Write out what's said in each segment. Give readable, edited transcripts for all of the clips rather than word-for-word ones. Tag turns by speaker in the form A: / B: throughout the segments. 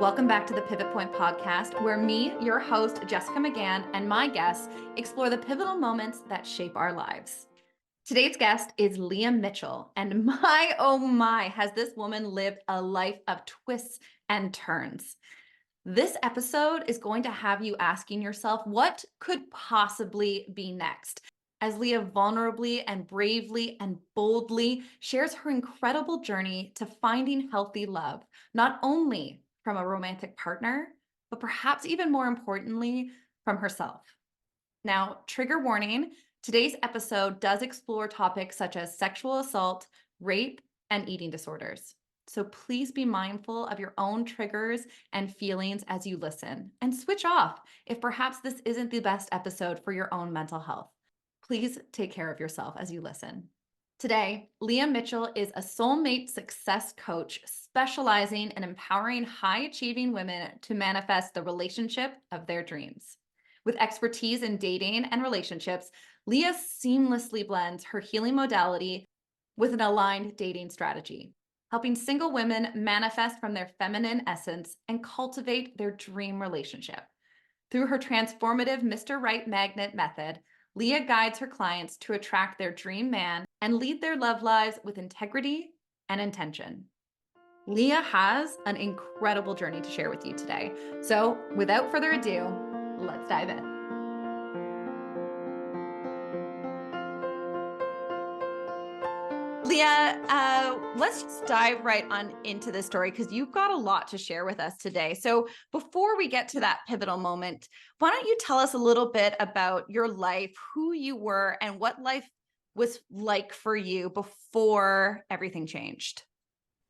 A: Welcome back to the Pivot Point podcast, where me, your host, Jessica McGann, and my guests explore the pivotal moments that shape our lives. Today's guest is Leah Mitchell, and my, oh my, has this woman lived a life of twists and turns. This episode is going to have you asking yourself, what could possibly be next? As Leah vulnerably and bravely and boldly shares her incredible journey to finding healthy love, not only from a romantic partner, but perhaps even more importantly, from herself. Now, trigger warning, today's episode does explore topics such as sexual assault, rape, and eating disorders. So please be mindful of your own triggers and feelings as you listen, and switch off if perhaps this isn't the best episode for your own mental health. Please take care of yourself as you listen. Today, Leah Mitchell is a soulmate success coach specializing in empowering high-achieving women to manifest the relationship of their dreams. With expertise in dating and relationships, Leah seamlessly blends her healing modality with an aligned dating strategy, helping single women manifest from their feminine essence and cultivate their dream relationship. Through her transformative Mr. Right Magnet method, Leah guides her clients to attract their dream man and lead their love lives with integrity and intention. Leah has an incredible journey to share with you today. So without further ado, let's dive in. Leah, let's just dive right on into this story because you've got a lot to share with us today. So before we get to that pivotal moment, why don't you tell us a little bit about your life, who you were, and what life was like for you before everything changed?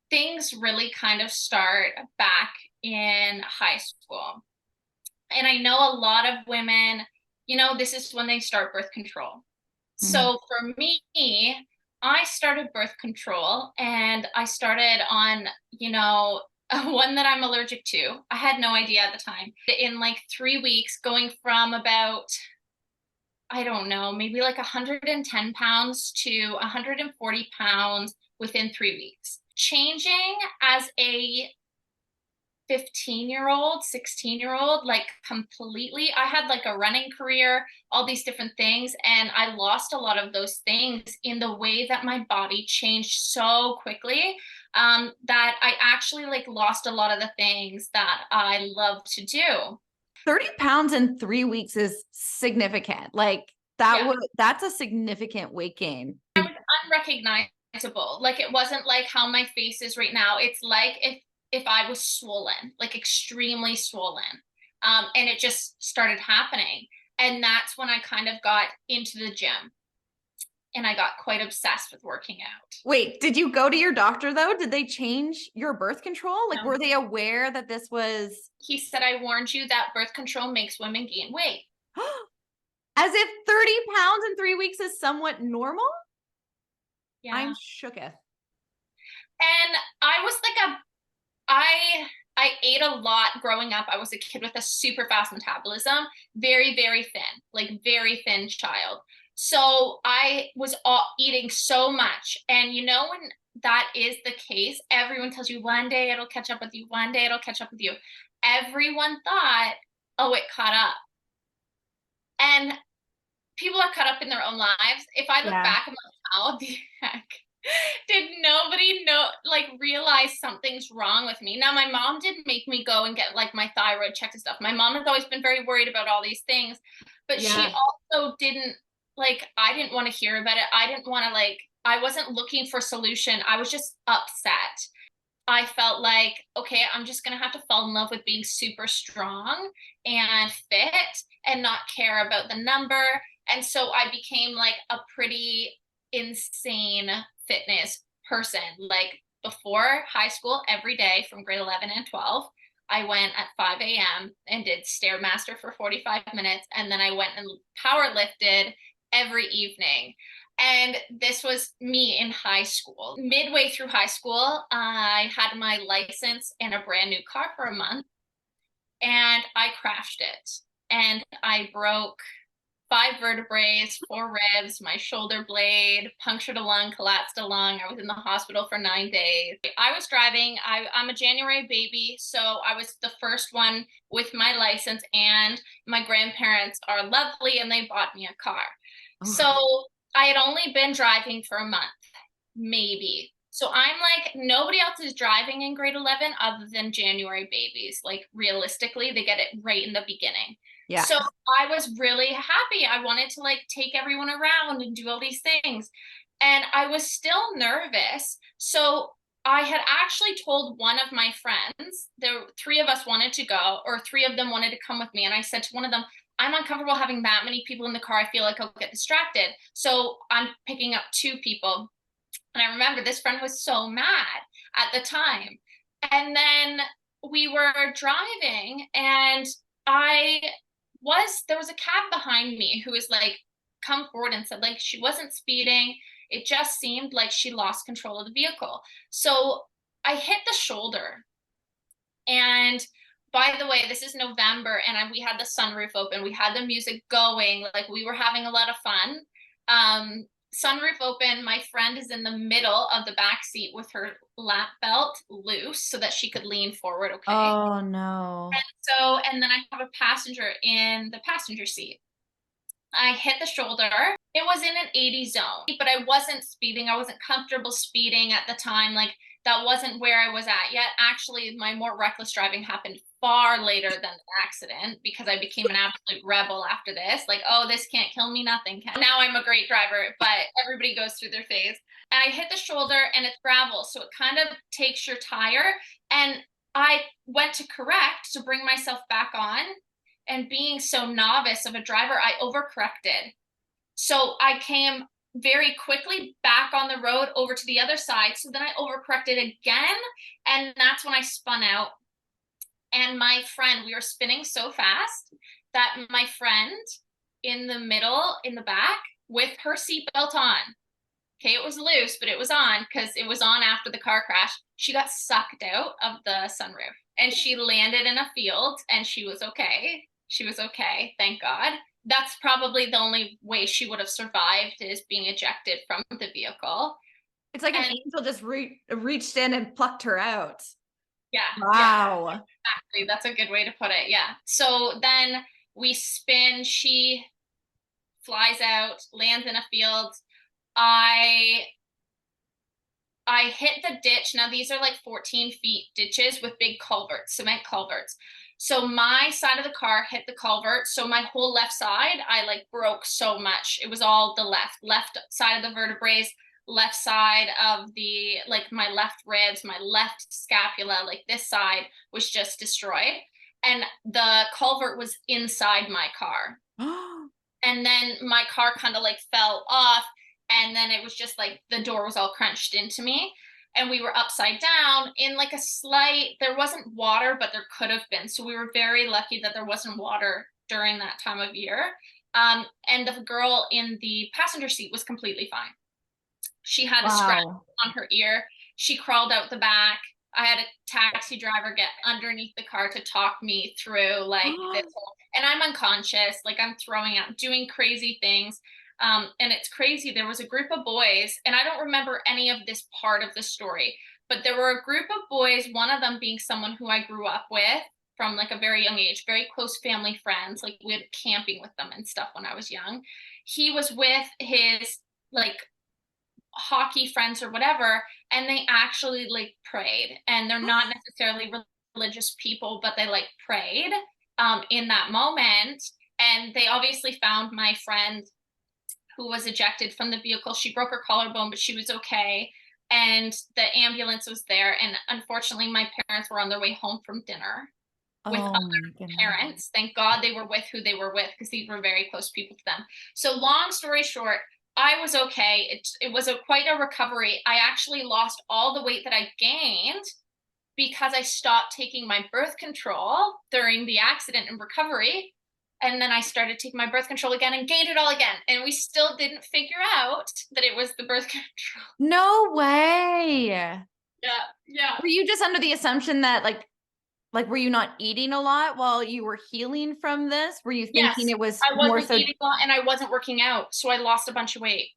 B: Things really kind of start back in high school. And I know a lot of women, this is when they start birth control. So for me, I started birth control and I started on, one that I'm allergic to. I had no idea at the time. In like 3 weeks, going from about, I don't know, maybe like 110 pounds to 140 pounds within 3 weeks. Changing as a 15-year-old, 16-year-old, like completely. I had like a running career, all these different things, and I lost a lot of those things in the way that my body changed so quickly, that I actually like lost a lot of the things that I love to do.
A: 30 pounds in 3 weeks is significant. Like that's a significant weight gain.
B: I was unrecognizable. Like it wasn't like how my face is right now. It's like if I was swollen, like extremely swollen. And it just started happening. And that's when I kind of got into the gym and I got quite obsessed with working out.
A: Wait, did you go to your doctor though? Did they change your birth control? Like,
B: No.
A: were they aware that this was?
B: He said, I warned you that birth control makes women gain weight.
A: As if 30 pounds in 3 weeks is somewhat normal?
B: Yeah.
A: I'm shooketh.
B: And I was like I ate a lot growing up. I was a kid with a super fast metabolism, very, very thin, like very thin child. So I was eating so much. And when that is the case, everyone tells you one day it'll catch up with you, one day it'll catch up with you. Everyone thought, oh, it caught up. And people are caught up in their own lives. If I look back, I'm like, how the heck did nobody realize something's wrong with me? Now, my mom did make me go and get like my thyroid checked and stuff. My mom has always been very worried about all these things, but she also didn't I didn't want to hear about it. I didn't want to I wasn't looking for solution. I was just upset. I felt like, okay, I'm just going to have to fall in love with being super strong and fit and not care about the number. And so I became like a pretty insane fitness person. Like before high school, every day from grade 11 and 12, I went at 5 a.m. and did Stairmaster for 45 minutes. And then I went and power lifted every evening. And this was me in high school. Midway through high school, I had my license and a brand new car for a month, and I crashed it. And I broke 5 vertebrae, 4 ribs, my shoulder blade, punctured a lung, collapsed a lung. I was in the hospital for 9 days. I was driving. I'm a January baby, so I was the first one with my license, and my grandparents are lovely and they bought me a car.
A: Oh.
B: So I had only been driving for a month, maybe. So I'm like, nobody else is driving in grade 11 other than January babies. Like realistically, they get it right in the beginning.
A: Yeah.
B: So I was really happy. I wanted to like take everyone around and do all these things. And I was still nervous. So I had actually told one of my friends, there 3 of us wanted to go, or 3 of them wanted to come with me. And I said to one of them, I'm uncomfortable having that many people in the car. I feel like I'll get distracted. So I'm picking up 2 people. And I remember this friend was so mad at the time. And then we were driving and there was a cab behind me who was like, come forward and said like she wasn't speeding. It just seemed like she lost control of the vehicle. So I hit the shoulder. And by the way, this is November and we had the sunroof open. We had the music going, like we were having a lot of fun. Sunroof open, my friend is in the middle of the back seat with her lap belt loose so that she could lean forward, okay?
A: Oh no.
B: And then I have a passenger in the passenger seat. I hit the shoulder. It was in an 80 zone, but I wasn't speeding. I wasn't comfortable speeding at the time. Like that wasn't where I was at yet. Actually, my more reckless driving happened far later than the accident because I became an absolute rebel after this. Like, oh, this can't kill me, nothing can. Now I'm a great driver, but everybody goes through their phase. And I hit the shoulder and it's gravel, so it kind of takes your tire. And I went to correct to bring myself back on. And being so novice of a driver, I overcorrected. So I came very quickly back on the road over to the other side. So then I overcorrected again. And that's when I spun out. And my friend, we were spinning so fast that my friend in the middle, in the back, with her seatbelt on, okay, it was loose, but it was on because it was on after the car crash. She got sucked out of the sunroof and she landed in a field and she was okay. She was okay, thank God. That's probably the only way she would have survived is being ejected from the vehicle.
A: It's like an angel just reached in and plucked her out.
B: Yeah.
A: Wow.
B: Yeah, exactly. That's a good way to put it. Yeah. So then we spin, she flies out, lands in a field. I hit the ditch. Now these are like 14 feet ditches with big culverts, cement culverts. So my side of the car hit the culvert. So my whole left side, I like broke so much. It was all the left side of the vertebrae, left side of the, like my left ribs, my left scapula, like this side was just destroyed. And the culvert was inside my car. And then my car kind of like fell off. And then it was just like the door was all crunched into me. And we were upside down in like a slight, there wasn't water, but there could have been. So we were very lucky that there wasn't water during that time of year. And the girl in the passenger seat was completely fine. She had a scratch on her ear. She crawled out the back. I had a taxi driver get underneath the car to talk me through like this whole, and I'm unconscious, like I'm throwing up, doing crazy things. And it's crazy. There was a group of boys, and I don't remember any of this part of the story, but there were a group of boys, one of them being someone who I grew up with from like a very young age, very close family friends. Like we had camping with them and stuff when I was young. He was with his like hockey friends or whatever, and they actually like prayed, and they're not necessarily religious people, but they like prayed in that moment. And they obviously found my friend who was ejected from the vehicle. She broke her collarbone, but she was okay. And the ambulance was there. And unfortunately, my parents were on their way home from dinner with other parents. Thank God they were with who they were with because these were very close people to them. So long story short, I was okay. It was quite a recovery. I actually lost all the weight that I gained because I stopped taking my birth control during the accident and recovery. And then I started taking my birth control again and gained it all again. And we still didn't figure out that it was the birth control.
A: No way.
B: Yeah.
A: Were you just under the assumption that like Like, were you not eating a lot while you were healing from this? Were you thinking
B: Yes,
A: it was
B: I
A: more
B: wasn't
A: so?
B: eating a lot and I wasn't working out, so I lost a bunch of weight.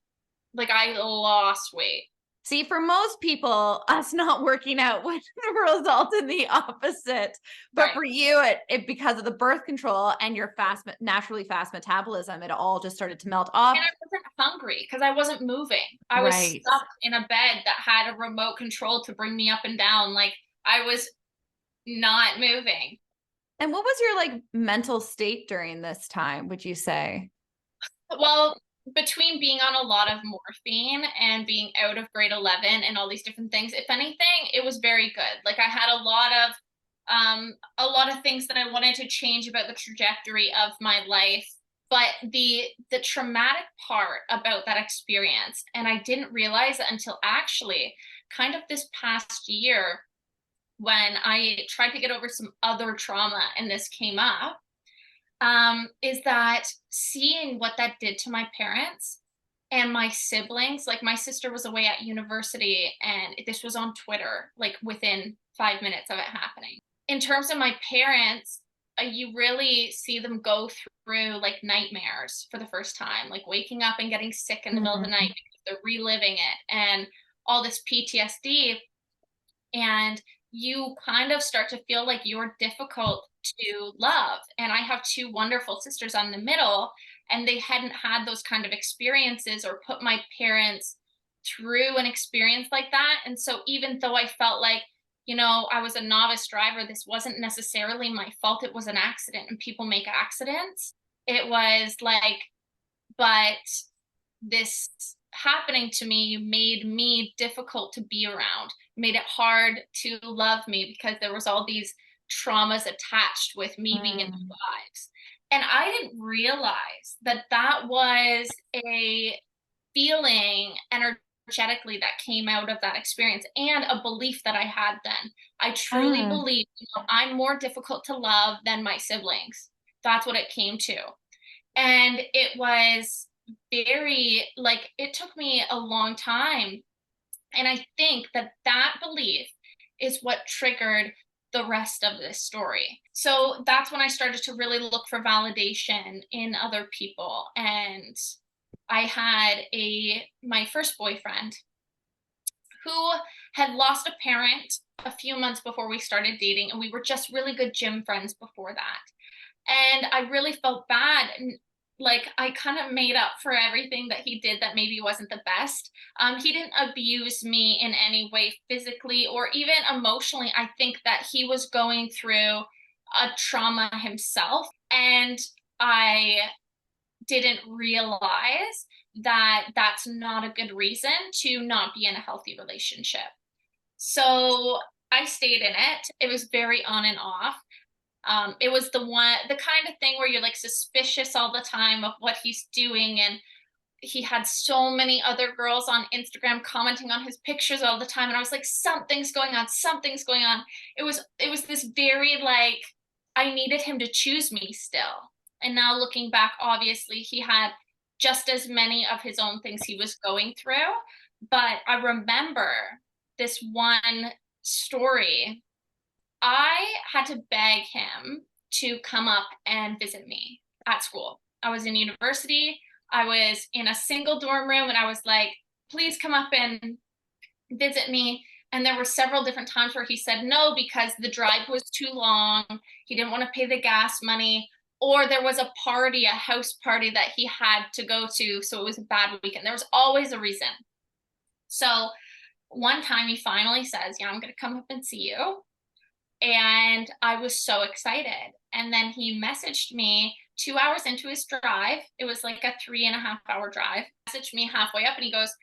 B: Like I lost weight.
A: See, for most people, us not working out would result in the opposite. But
B: Right.
A: for you, it because of the birth control and your naturally fast metabolism, it all just started to melt
B: And
A: off.
B: I wasn't hungry because I wasn't moving. I was
A: Right.
B: stuck in a bed that had a remote control to bring me up and down. Like I was not moving.
A: And what was your like mental state during this time, would you say?
B: Well, between being on a lot of morphine and being out of grade 11 and all these different things, if anything, it was very good. Like I had a lot of things that I wanted to change about the trajectory of my life. But the traumatic part about that experience, and I didn't realize it until actually kind of this past year when I tried to get over some other trauma and this came up, is that seeing what that did to my parents and my siblings. Like my sister was away at university and this was on Twitter, like within 5 minutes of it happening. In terms of my parents, you really see them go through like nightmares for the first time, like waking up and getting sick in the middle of the night because they're reliving it and all this PTSD. And you kind of start to feel like you're difficult to love. And I have two wonderful sisters on the middle, and they hadn't had those kind of experiences or put my parents through an experience like that. And so even though I felt like, I was a novice driver, this wasn't necessarily my fault. It was an accident, and people make accidents. It was like, but this happening to me made me difficult to be around, made it hard to love me because there was all these traumas attached with me being in their lives. And I didn't realize that that was a feeling energetically that came out of that experience and a belief that I had then. I truly
A: Ah.
B: believe, I'm more difficult to love than my siblings. That's what it came to. And it was very, like, it took me a long time. And I think that that belief is what triggered the rest of this story. So that's when I started to really look for validation in other people. And I had my first boyfriend who had lost a parent a few months before we started dating, and we were just really good gym friends before that. And I really felt bad. And like I kind of made up for everything that he did that maybe wasn't the best. He didn't abuse me in any way physically or even emotionally. I think that he was going through a trauma himself. And I didn't realize that that's not a good reason to not be in a healthy relationship. So I stayed in it. It was very on and off. It was the kind of thing where you're like suspicious all the time of what he's doing. And he had so many other girls on Instagram commenting on his pictures all the time. And I was like, something's going on, something's going on. It was this very like, I needed him to choose me still. And now looking back, obviously he had just as many of his own things he was going through. But I remember this one story. I had to beg him to come up and visit me at school. I was in university. I was in a single dorm room and I was like, please come up and visit me. And there were several different times where he said no because the drive was too long. He didn't want to pay the gas money. Or there was a party, a house party that he had to go to. So it was a bad weekend. There was always a reason. So one time he finally says, yeah, I'm going to come up and see you. And I was so excited. And then he messaged me 2 hours into his drive. It was like a 3.5 hour drive. Messaged me halfway up and he goes,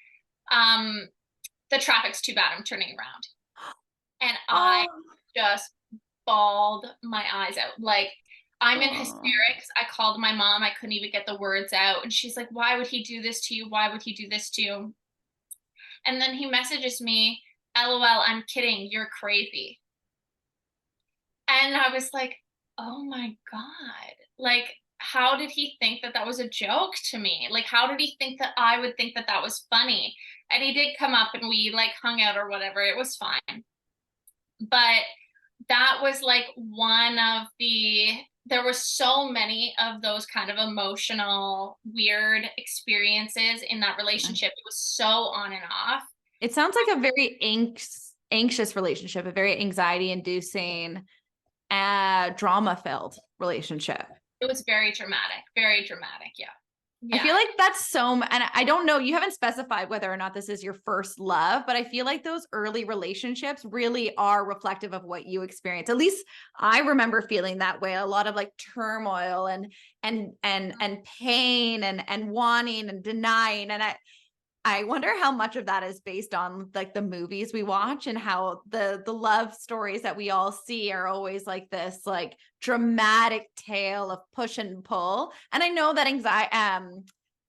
B: the traffic's too bad. I'm turning around. And I just bawled my eyes out. Like, I'm in hysterics. I called my mom. I couldn't even get the words out. And she's like, why would he do this to you? Why would he do this to you? And then he messages me, LOL, I'm kidding. You're crazy. And I was like, oh my God. Like, how did he think that that was a joke to me? Like, how did he think that I would think that that was funny? And he did come up and we like hung out or whatever. It was fine. But that was like one of there were so many of those kind of emotional, weird experiences in that relationship. It was so on and off.
A: It sounds like a very anxious relationship, a very anxiety inducing, drama filled relationship.
B: It was very dramatic, very dramatic. Yeah.
A: I
B: Yeah.
A: feel like that's so, and I don't know, you haven't specified whether or not this is your first love, but I feel like those early relationships really are reflective of what you experience. At least I remember feeling that way. A lot of like turmoil and pain and wanting and denying. And I wonder how much of that is based on like the movies we watch, and how the love stories that we all see are always like this like dramatic tale of push and pull. And I know that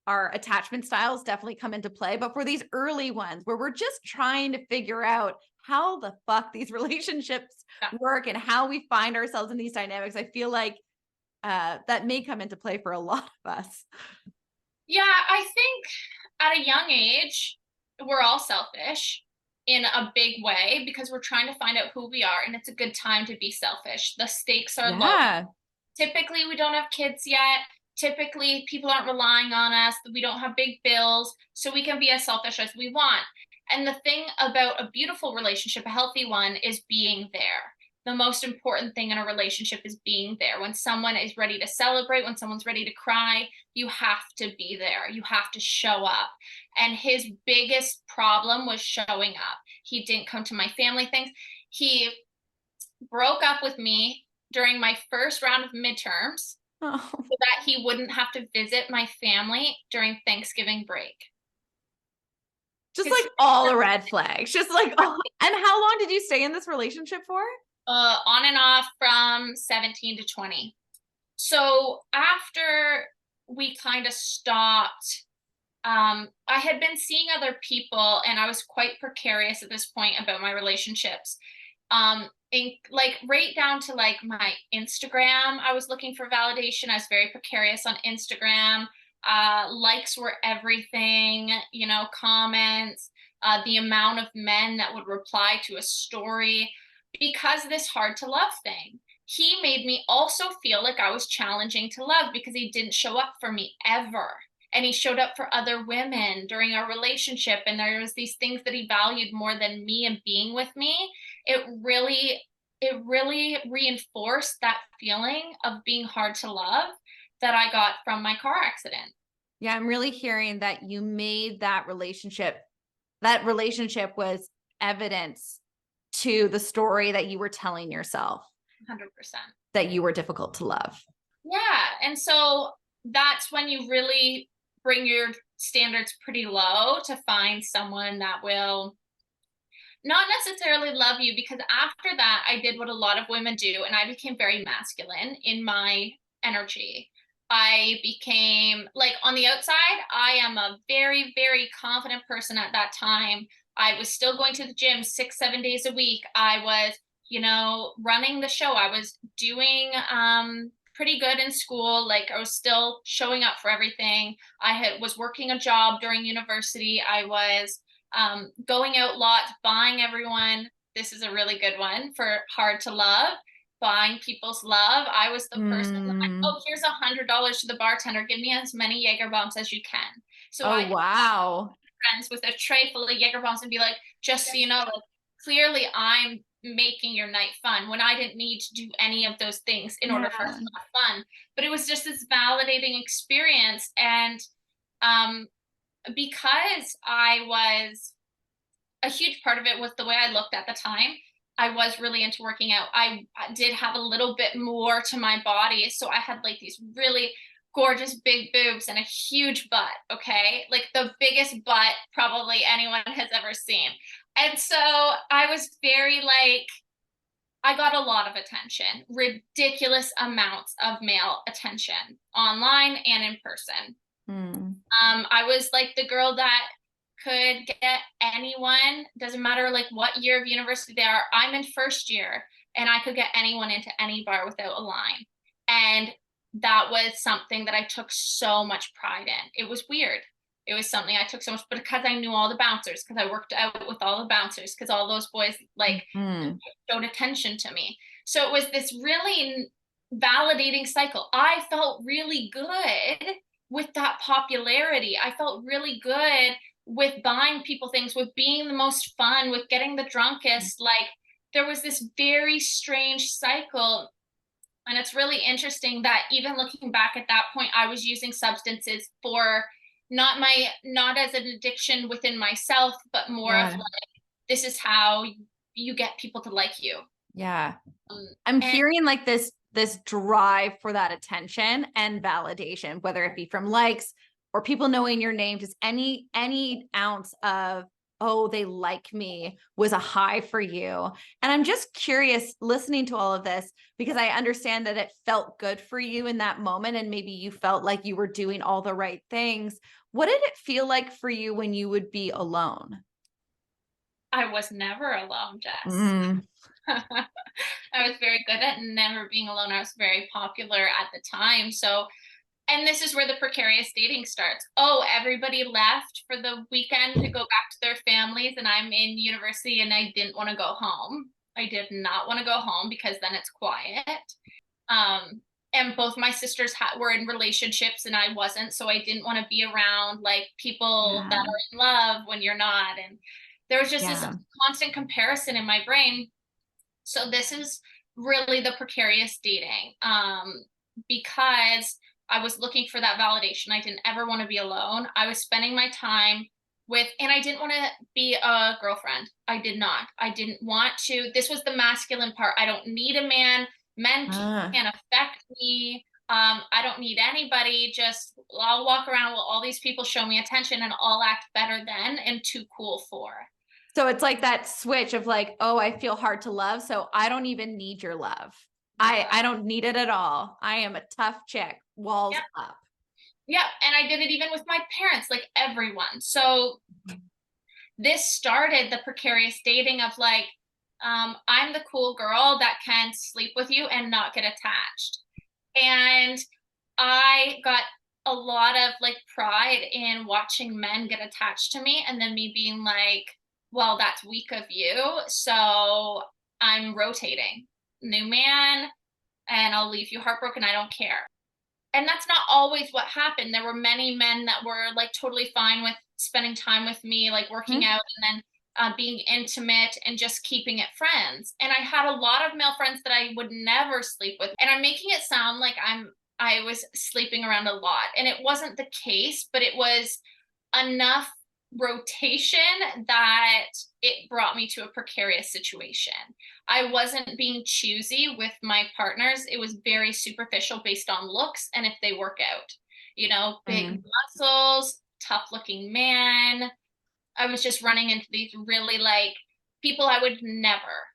A: our attachment styles definitely come into play, but for these early ones where we're just trying to figure out how the fuck these relationships work and how we find ourselves in these dynamics, I feel like that may come into play for a lot of us.
B: Yeah, I think at a young age, we're all selfish in a big way because we're trying to find out who we are, and it's a good time to be selfish. The stakes are low.
A: Yeah.
B: Typically, we don't have kids yet. Typically, people aren't relying on us. We don't have big bills, so we can be as selfish as we want. And the thing about a beautiful relationship, a healthy one, is being there. The most important thing in a relationship is being there. When someone is ready to celebrate, when someone's ready to cry, you have to be there. You have to show up. And his biggest problem was showing up. He didn't come to my family things. He broke up with me during my first round of midterms so that he wouldn't have to visit my family during Thanksgiving break.
A: Just like all the red flags, just like, oh. And how long did you stay in this relationship for?
B: On and off from 17 to 20. So after we kind of stopped, I had been seeing other people and I was quite precarious at this point about my relationships. Like right down to like my Instagram, I was looking for validation. I was very precarious on Instagram. Likes were everything, you know, comments, the amount of men that would reply to a story because of this hard to love thing. He made me also feel like I was challenging to love because he didn't show up for me ever. And he showed up for other women during our relationship. And there was these things that he valued more than me and being with me. It really reinforced that feeling of being hard to love that I got from my car accident.
A: Yeah, I'm really hearing that you made that relationship was evidence to the story that you were telling yourself.
B: 100%.
A: That you were difficult to love.
B: Yeah. And so that's when you really bring your standards pretty low to find someone that will not necessarily love you, because after that, I did what a lot of women do, and I became very masculine in my energy. I became like on the outside, I am a very, very confident person at that time. I was still going to the gym 6, 7 days a week. I was, you know, running the show. I was doing pretty good in school. Like I was still showing up for everything. Was working a job during university. I was going out lots, buying everyone. This is a really good one for hard to love. Buying people's love. I was the person like, oh, here's $100 to the bartender. Give me as many Jaeger bombs as you can. So I
A: wow.
B: Friends with a tray full of Jaeger bombs and be like, just so you know, like, clearly I'm making your night fun when I didn't need to do any of those things in order for us to have fun. But it was just this validating experience. And because a huge part of it was the way I looked at the time. I was really into working out. I did have a little bit more to my body. So I had like these really gorgeous big boobs and a huge butt. Okay. Like the biggest butt probably anyone has ever seen. And so I was very like, I got a lot of attention, ridiculous amounts of male attention online and in person. I was like the girl that could get anyone, doesn't matter like what year of university they are. I'm in first year and I could get anyone into any bar without a line. And that was something that I took so much pride in. It was weird. It was something I took so much, but because I knew all the bouncers, because I worked out with all the bouncers, because all those boys like
A: Mm.
B: showed attention to me. So it was this really validating cycle. I felt really good with that popularity. I felt really good with buying people things, with being the most fun, with getting the drunkest. Like there was this very strange cycle. And it's really interesting that even looking back at that point, I was using substances for not as an addiction within myself, but more of
A: Yeah.
B: like, this is how you get people to like you.
A: Yeah. I'm
B: And
A: hearing like this drive for that attention and validation, whether it be from likes or people knowing your name, just any ounce of, oh, they like me was a high for you. And I'm just curious listening to all of this because I understand that it felt good for you in that moment and maybe you felt like you were doing all the right things. What did it feel like for you when you would be alone?
B: I was never alone, Jess.
A: Mm.
B: I was very good at never being alone. I was very popular at the time. So, and this is where the precarious dating starts. Oh, everybody left for the weekend to go back to their families, and I'm in university and I didn't want to go home. I did not want to go home because then it's quiet. And both my sisters were in relationships and I wasn't, so I didn't want to be around like people that
A: Yeah.
B: are in love when you're not. And there was just this
A: Yeah.
B: constant comparison in my brain. So this is really the precarious dating, because I was looking for that validation. I didn't ever want to be alone. I was spending my time with, and I didn't want to be a girlfriend. I did not. I didn't want to. This was the masculine part. I don't need a man. Men
A: Ah.
B: can't affect me. I don't need anybody. Just I'll walk around while all these people show me attention and I'll act better than and too cool for.
A: So it's like that switch of like, oh, I feel hard to love, so I don't even need your love. I don't need it at all. I am a tough chick. Walls
B: Yeah.
A: up.
B: Yeah, and I did it even with my parents, like everyone. So this started the precarious dating of like, I'm the cool girl that can sleep with you and not get attached. And I got a lot of like pride in watching men get attached to me and then me being like, well, that's weak of you. So I'm rotating. New man, and I'll leave you heartbroken. I don't care. And that's not always what happened. There were many men that were like totally fine with spending time with me, like working
A: Hmm.
B: out and then being intimate and just keeping it friends. And I had a lot of male friends that I would never sleep with. And I'm making it sound like I was sleeping around a lot. And it wasn't the case, but it was enough rotation that it brought me to a precarious situation. I wasn't being choosy with my partners. It was very superficial based on looks and if they work out. You know, big
A: Mm.
B: muscles, tough looking man. I was just running into these really like people I would never,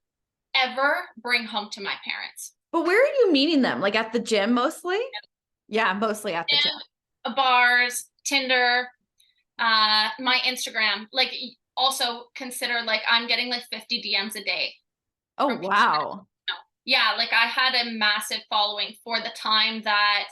B: ever bring home to my parents.
A: But where are you meeting them? Like at the gym mostly? Yeah, mostly at the gym.
B: And bars, Tinder, my Instagram. Like also consider like I'm getting like 50 DMs a day
A: Oh,
B: from people.
A: wow.
B: Yeah, like I had a massive following for the time that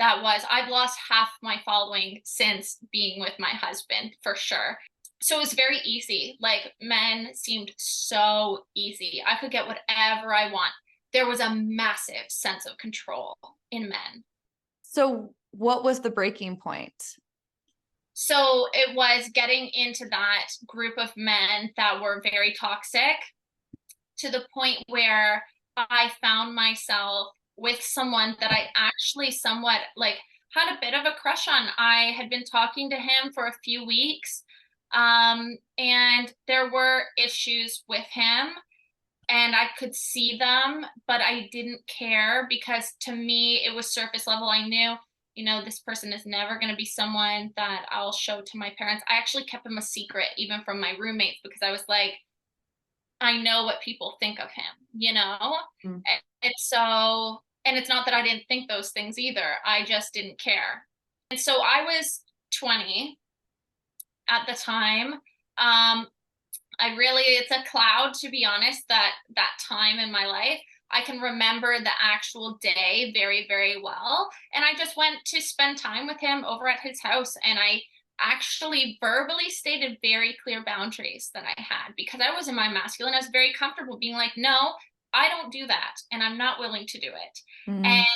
B: was. I've lost half my following since being with my husband for sure. So it was very easy. Like men seemed so easy. I could get whatever I want. There was a massive sense of control in men.
A: So what was the breaking point?
B: So it was getting into that group of men that were very toxic to the point where I found myself with someone that I actually somewhat like had a bit of a crush on. I had been talking to him for a few weeks, and there were issues with him, and I could see them, but I didn't care because to me it was surface level. I knew, you know, this person is never going to be someone that I'll show to my parents. I actually kept him a secret even from my roommates because I was like, I know what people think of him, you know?
A: Mm.
B: And so, and it's not that I didn't think those things either. I just didn't care. And so I was 20 at the time. It's a cloud, to be honest, that time in my life. I can remember the actual day very, very well. And I just went to spend time with him over at his house. And I actually verbally stated very clear boundaries that I had, because I was in my masculine. I was very comfortable being like, no, I don't do that, and I'm not willing to do it.
A: Mm.
B: And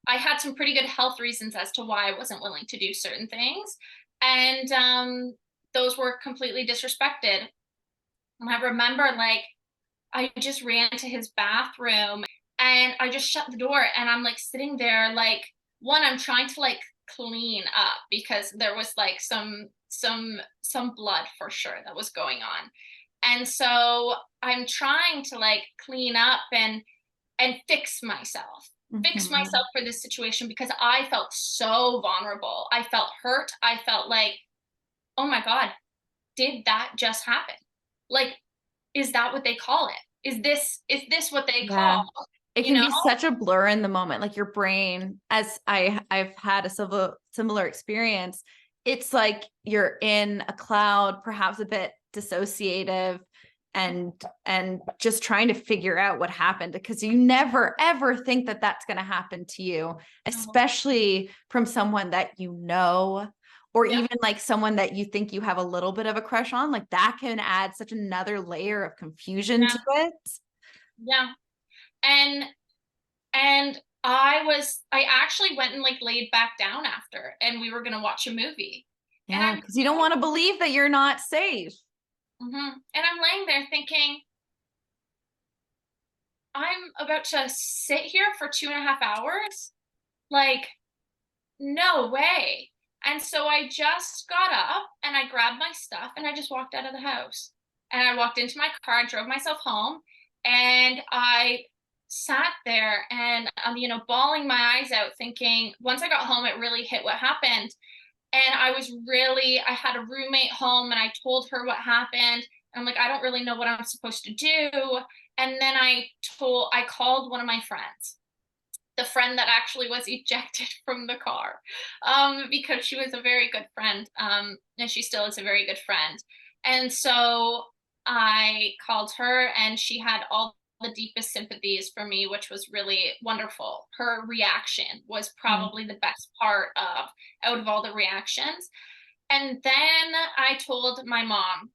B: I had some pretty good health reasons as to why I wasn't willing to do certain things. And those were completely disrespected. And I remember, like, I just ran to his bathroom and I just shut the door, and I'm like sitting there, like, one, I'm trying to like clean up because there was like some blood for sure that was going on. And so I'm trying to like clean up and fix
A: Mhm.
B: myself for this situation, because I felt so vulnerable. I felt hurt. I felt like, oh my God, did that just happen? Like, is that what they call it? Is this what they
A: Yeah.
B: call,
A: It
B: you
A: can
B: know?
A: be such a blur in the moment. Like your brain, as I've had a similar experience, it's like you're in a cloud, perhaps a bit dissociative, and just trying to figure out what happened, because you never ever think that that's going to happen to you,
B: No.
A: especially from someone that you know, or
B: Yep.
A: even like someone that you think you have a little bit of a crush on. Like that can add such another layer of confusion
B: Yeah.
A: to it.
B: Yeah. And I actually went and like laid back down after, and we were gonna watch a movie. And
A: Yeah, because you don't want to believe that you're not safe.
B: I'm laying there thinking, I'm about to sit here for 2.5 hours? Like, no way. And so I just got up and I grabbed my stuff and I just walked out of the house. And I walked into my car, I drove myself home, and I sat there and bawling my eyes out, thinking, once I got home, it really hit what happened. And I had a roommate home, and I told her what happened. And I'm like, I don't really know what I'm supposed to do. And then I called one of my friends, the friend that actually was ejected from the car, because she was a very good friend, and she still is a very good friend. And so I called her, and she had all the deepest sympathies for me, which was really wonderful. Her reaction was
A: Mm.
B: probably the best part of out of all the reactions. And then I told my mom,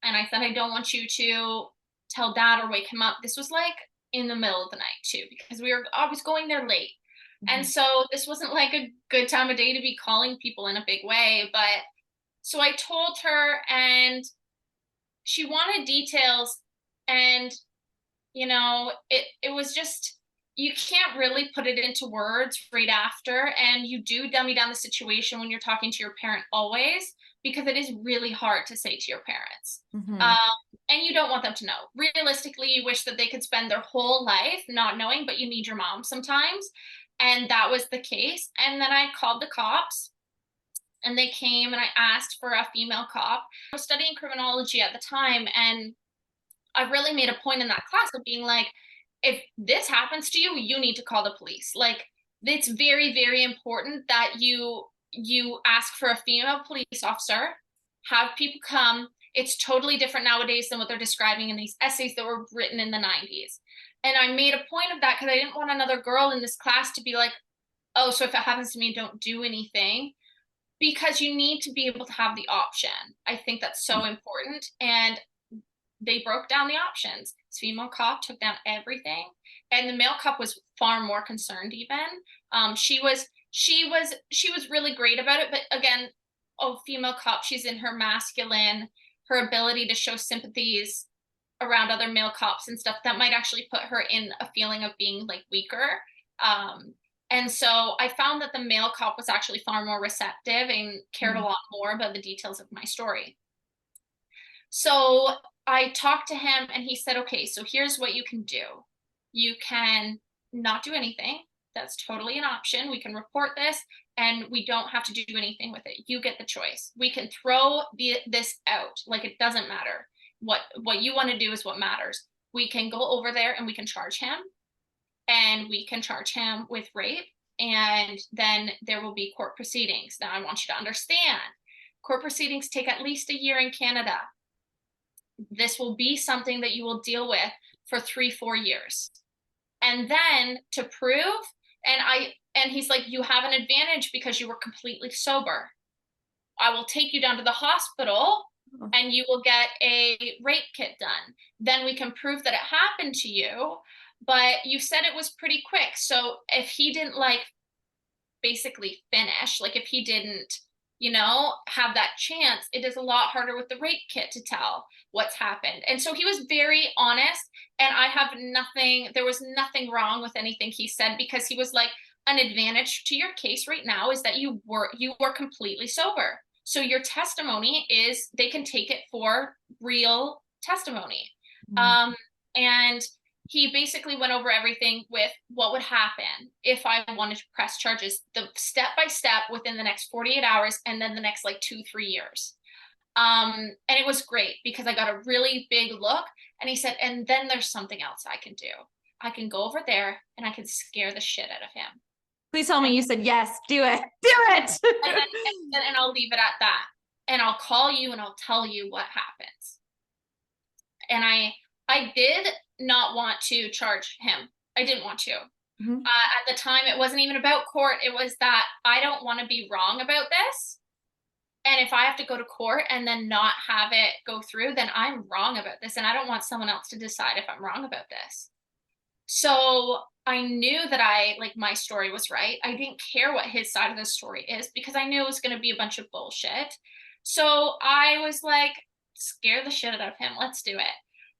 B: and I said, I don't want you to tell dad or wake him up. This was like in the middle of the night too, because I was going there late. And
A: Mhm.
B: so this wasn't like a good time of day to be calling people in a big way. But so I told her, and she wanted details. And it was just, you can't really put it into words right after, and you do dummy down the situation when you're talking to your parent always, because it is really hard to say to your parents.
A: Mhm.
B: And you don't want them to know. Realistically, you wish that they could spend their whole life not knowing, but you need your mom sometimes. And that was the case. And then I called the cops, and they came, and I asked for a female cop. I was studying criminology at the time, and I really made a point in that class of being like, if this happens to you, you need to call the police. Like, it's very, very important that you ask for a female police officer, have people come. It's totally different nowadays than what they're describing in these essays that were written in the 90s. And I made a point of that because I didn't want another girl in this class to be like, oh, so if it happens to me, don't do anything, because you need to be able to have the option. I think that's so important. And they broke down the options. This female cop took down everything, and the male cop was far more concerned. Even she was really great about it. But again, female cop, she's in her masculine, her ability to show sympathies around other male cops and stuff that might actually put her in a feeling of being like weaker. Um, and so I found that the male cop was actually far more receptive and cared a
A: Mm.
B: lot more about the details of my story. So I talked to him, and he said, okay, so here's what you can do. You can not do anything. That's totally an option. We can report this, and we don't have to do anything with it. You get the choice. We can throw this out. Like, it doesn't matter. What you want to do is what matters. We can go over there and we can charge him, and we can charge him with rape, and then there will be court proceedings. Now, I want you to understand, court proceedings take at least a year in Canada. This will be something that you will deal with for 3-4 years. And then to prove, and he's like, you have an advantage because you were completely sober. I will take you down to the hospital and you will get a rape kit done. Then we can prove that it happened to you. But you said it was pretty quick. So if he didn't like basically finish, like if he didn't, have that chance, it is a lot harder with the rape kit to tell what's happened. And so he was very honest, and there was nothing wrong with anything he said, because he was like, an advantage to your case right now is that you were completely sober. So your testimony is, they can take it for real testimony. And he basically went over everything with what would happen if I wanted to press charges, the step by step within the next 48 hours and then the next like 2-3 years. And it was great because I got a really big look, and he said, and then there's something else I can do. I can go over there and I can scare the shit out of him.
A: Please tell me you said, yes, do it. Do it.
B: and I'll leave it at that. And I'll call you and I'll tell you what happens. And I did not want to charge him. I didn't want to. At the time, it wasn't even about court. It was that I don't want to be wrong about this. And if I have to go to court and then not have it go through, then I'm wrong about this. And I don't want someone else to decide if I'm wrong about this. So I knew that my story was right. I didn't care what his side of the story is, because I knew it was going to be a bunch of bullshit. So I was like, scare the shit out of him. Let's do it.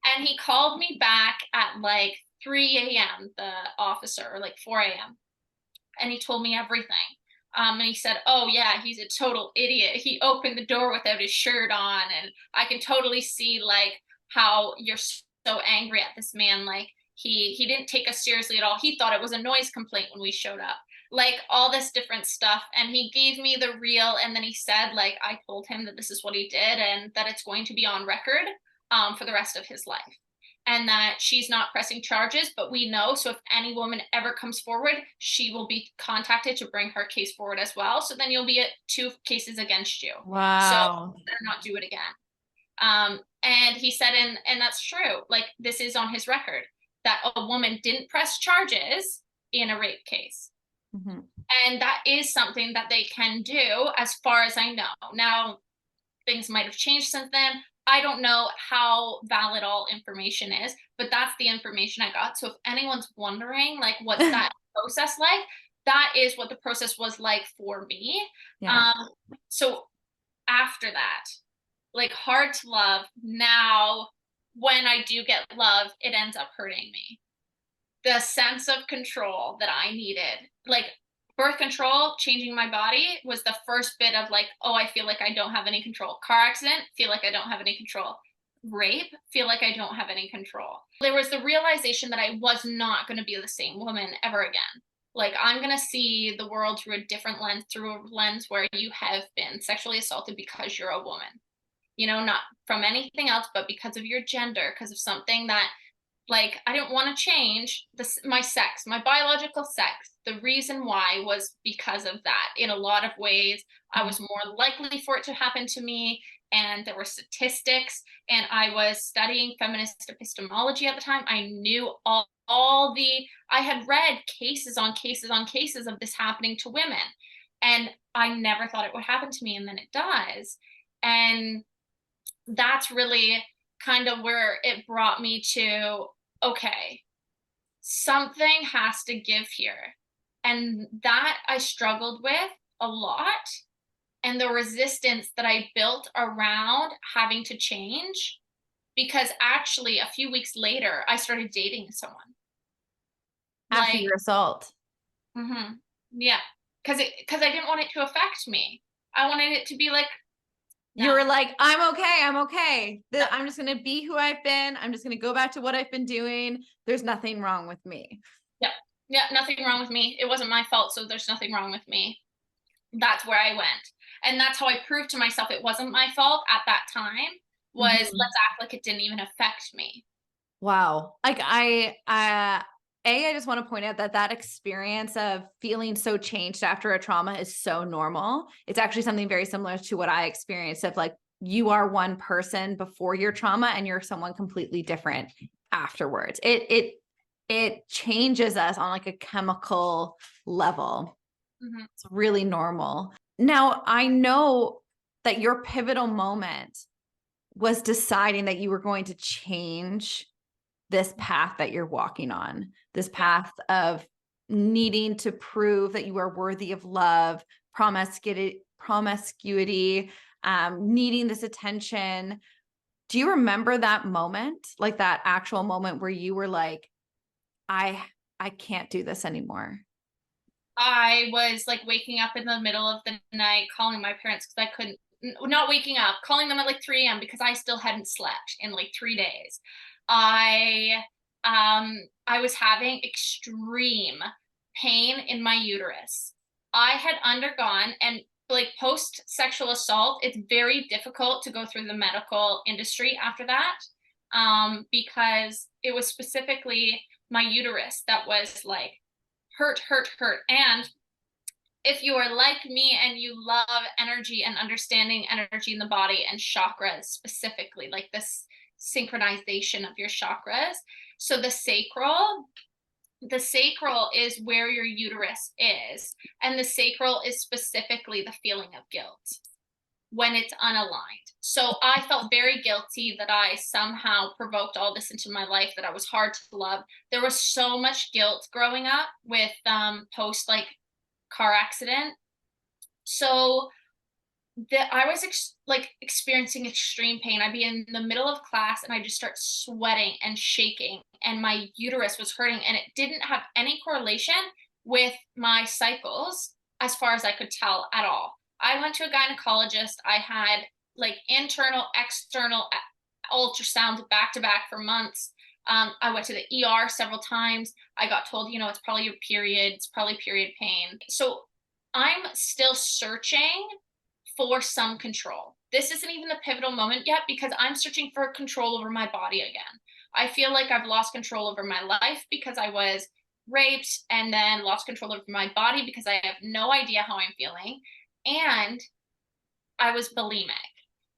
B: And he called me back at like 3 a.m., the officer, or like 4 a.m. And he told me everything. And he said, oh yeah, he's a total idiot. He opened the door without his shirt on. And I can totally see like how you're so angry at this man. Like he didn't take us seriously at all. He thought it was a noise complaint when we showed up, like all this different stuff. And he gave me the real. And then he said, like, I told him that this is what he did and that it's going to be on record for the rest of his life. And that she's not pressing charges, but we know. So if any woman ever comes forward, she will be contacted to bring her case forward as well. So then you'll be at 2 cases against you.
A: Wow.
B: So better not do it again. And he said, and that's true. Like, this is on his record, that a woman didn't press charges in a rape case. And that is something that they can do, as far as I know. Now, things might have changed since then. I don't know how valid all information is, but that's the information I got. So if anyone's wondering, like, what's that process like, that is what the process was like for me. Yeah. So after that, like, hard to love, now when I do get love, it ends up hurting me. The sense of control that I needed, like, birth control, changing my body, was the first bit of like, oh, I feel like I don't have any control. Car accident, feel like I don't have any control. Rape, feel like I don't have any control. There was the realization that I was not going to be the same woman ever again. Like, I'm going to see the world through a different lens, through a lens where you have been sexually assaulted because you're a woman. Not from anything else, but because of your gender, because of something that, like, I didn't want to change my sex, my biological sex. The reason why was because of that. In a lot of ways, I was more likely for it to happen to me. And there were statistics, and I was studying feminist epistemology at the time. I knew I had read cases on cases on cases of this happening to women. And I never thought it would happen to me. And then it does. And that's really kind of where it brought me to, okay, something has to give here. And that I struggled with a lot. And the resistance that I built around having to change, because actually a few weeks later, I started dating someone.
A: After your assault.
B: Yeah. Because I didn't want it to affect me. I wanted it to be like,
A: you were like, I'm okay. I'm okay. I'm just going to be who I've been. I'm just going to go back to what I've been doing. There's nothing wrong with me.
B: Yeah. Yeah. Nothing wrong with me. It wasn't my fault. So there's nothing wrong with me. That's where I went. And that's how I proved to myself it wasn't my fault at that time, was let's act like it didn't even affect me.
A: Wow. Like I just want to point out that experience of feeling so changed after a trauma is so normal. It's actually something very similar to what I experienced, of like, you are one person before your trauma and you're someone completely different afterwards. It changes us on like a chemical level. It's really normal. Now, I know that your pivotal moment was deciding that you were going to change this path that you're walking on, this path of needing to prove that you are worthy of love, promiscuity, needing this attention. Do you remember that moment, like that actual moment where you were like, I can't do this anymore?
B: I was like waking up in the middle of the night, calling my parents because I couldn't, not waking up, calling them at like 3 a.m. because I still hadn't slept in like 3 days. I, I was having extreme pain in my uterus. I had undergone, and like post sexual assault, it's very difficult to go through the medical industry after that, because it was specifically my uterus that was like hurt, hurt, hurt. And if you are like me and you love energy and understanding energy in the body and chakras specifically, like this synchronization of your chakras. So the sacral is where your uterus is. And the sacral is specifically the feeling of guilt when it's unaligned. So I felt very guilty that I somehow provoked all this into my life, that I was hard to love. There was so much guilt growing up with post like car accident. So that I was like experiencing extreme pain. I'd be in the middle of class and I just start sweating and shaking, and my uterus was hurting, and it didn't have any correlation with my cycles as far as I could tell at all. I went to a gynecologist. I had like internal, external ultrasounds back to back for months. I went to the ER several times. I got told, it's probably your period. It's probably period pain. So I'm still searching for some control. This isn't even the pivotal moment yet because I'm searching for control over my body again. I feel like I've lost control over my life because I was raped, and then lost control over my body because I have no idea how I'm feeling. And I was bulimic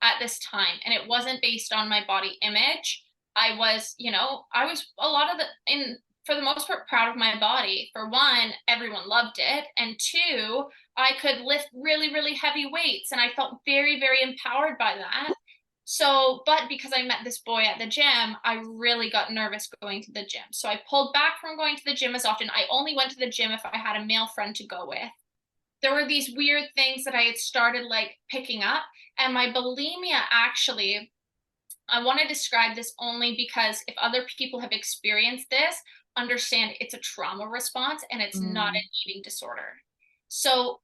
B: at this time, and it wasn't based on my body image. I was, I was a lot of for the most part, proud of my body. For one, everyone loved it. And two, I could lift really, really heavy weights, and I felt very, very empowered by that. So, but because I met this boy at the gym, I really got nervous going to the gym. So I pulled back from going to the gym as often. I only went to the gym if I had a male friend to go with. There were these weird things that I had started like picking up. And my bulimia, actually, I want to describe this only because if other people have experienced this, understand it's a trauma response and it's not an eating disorder. So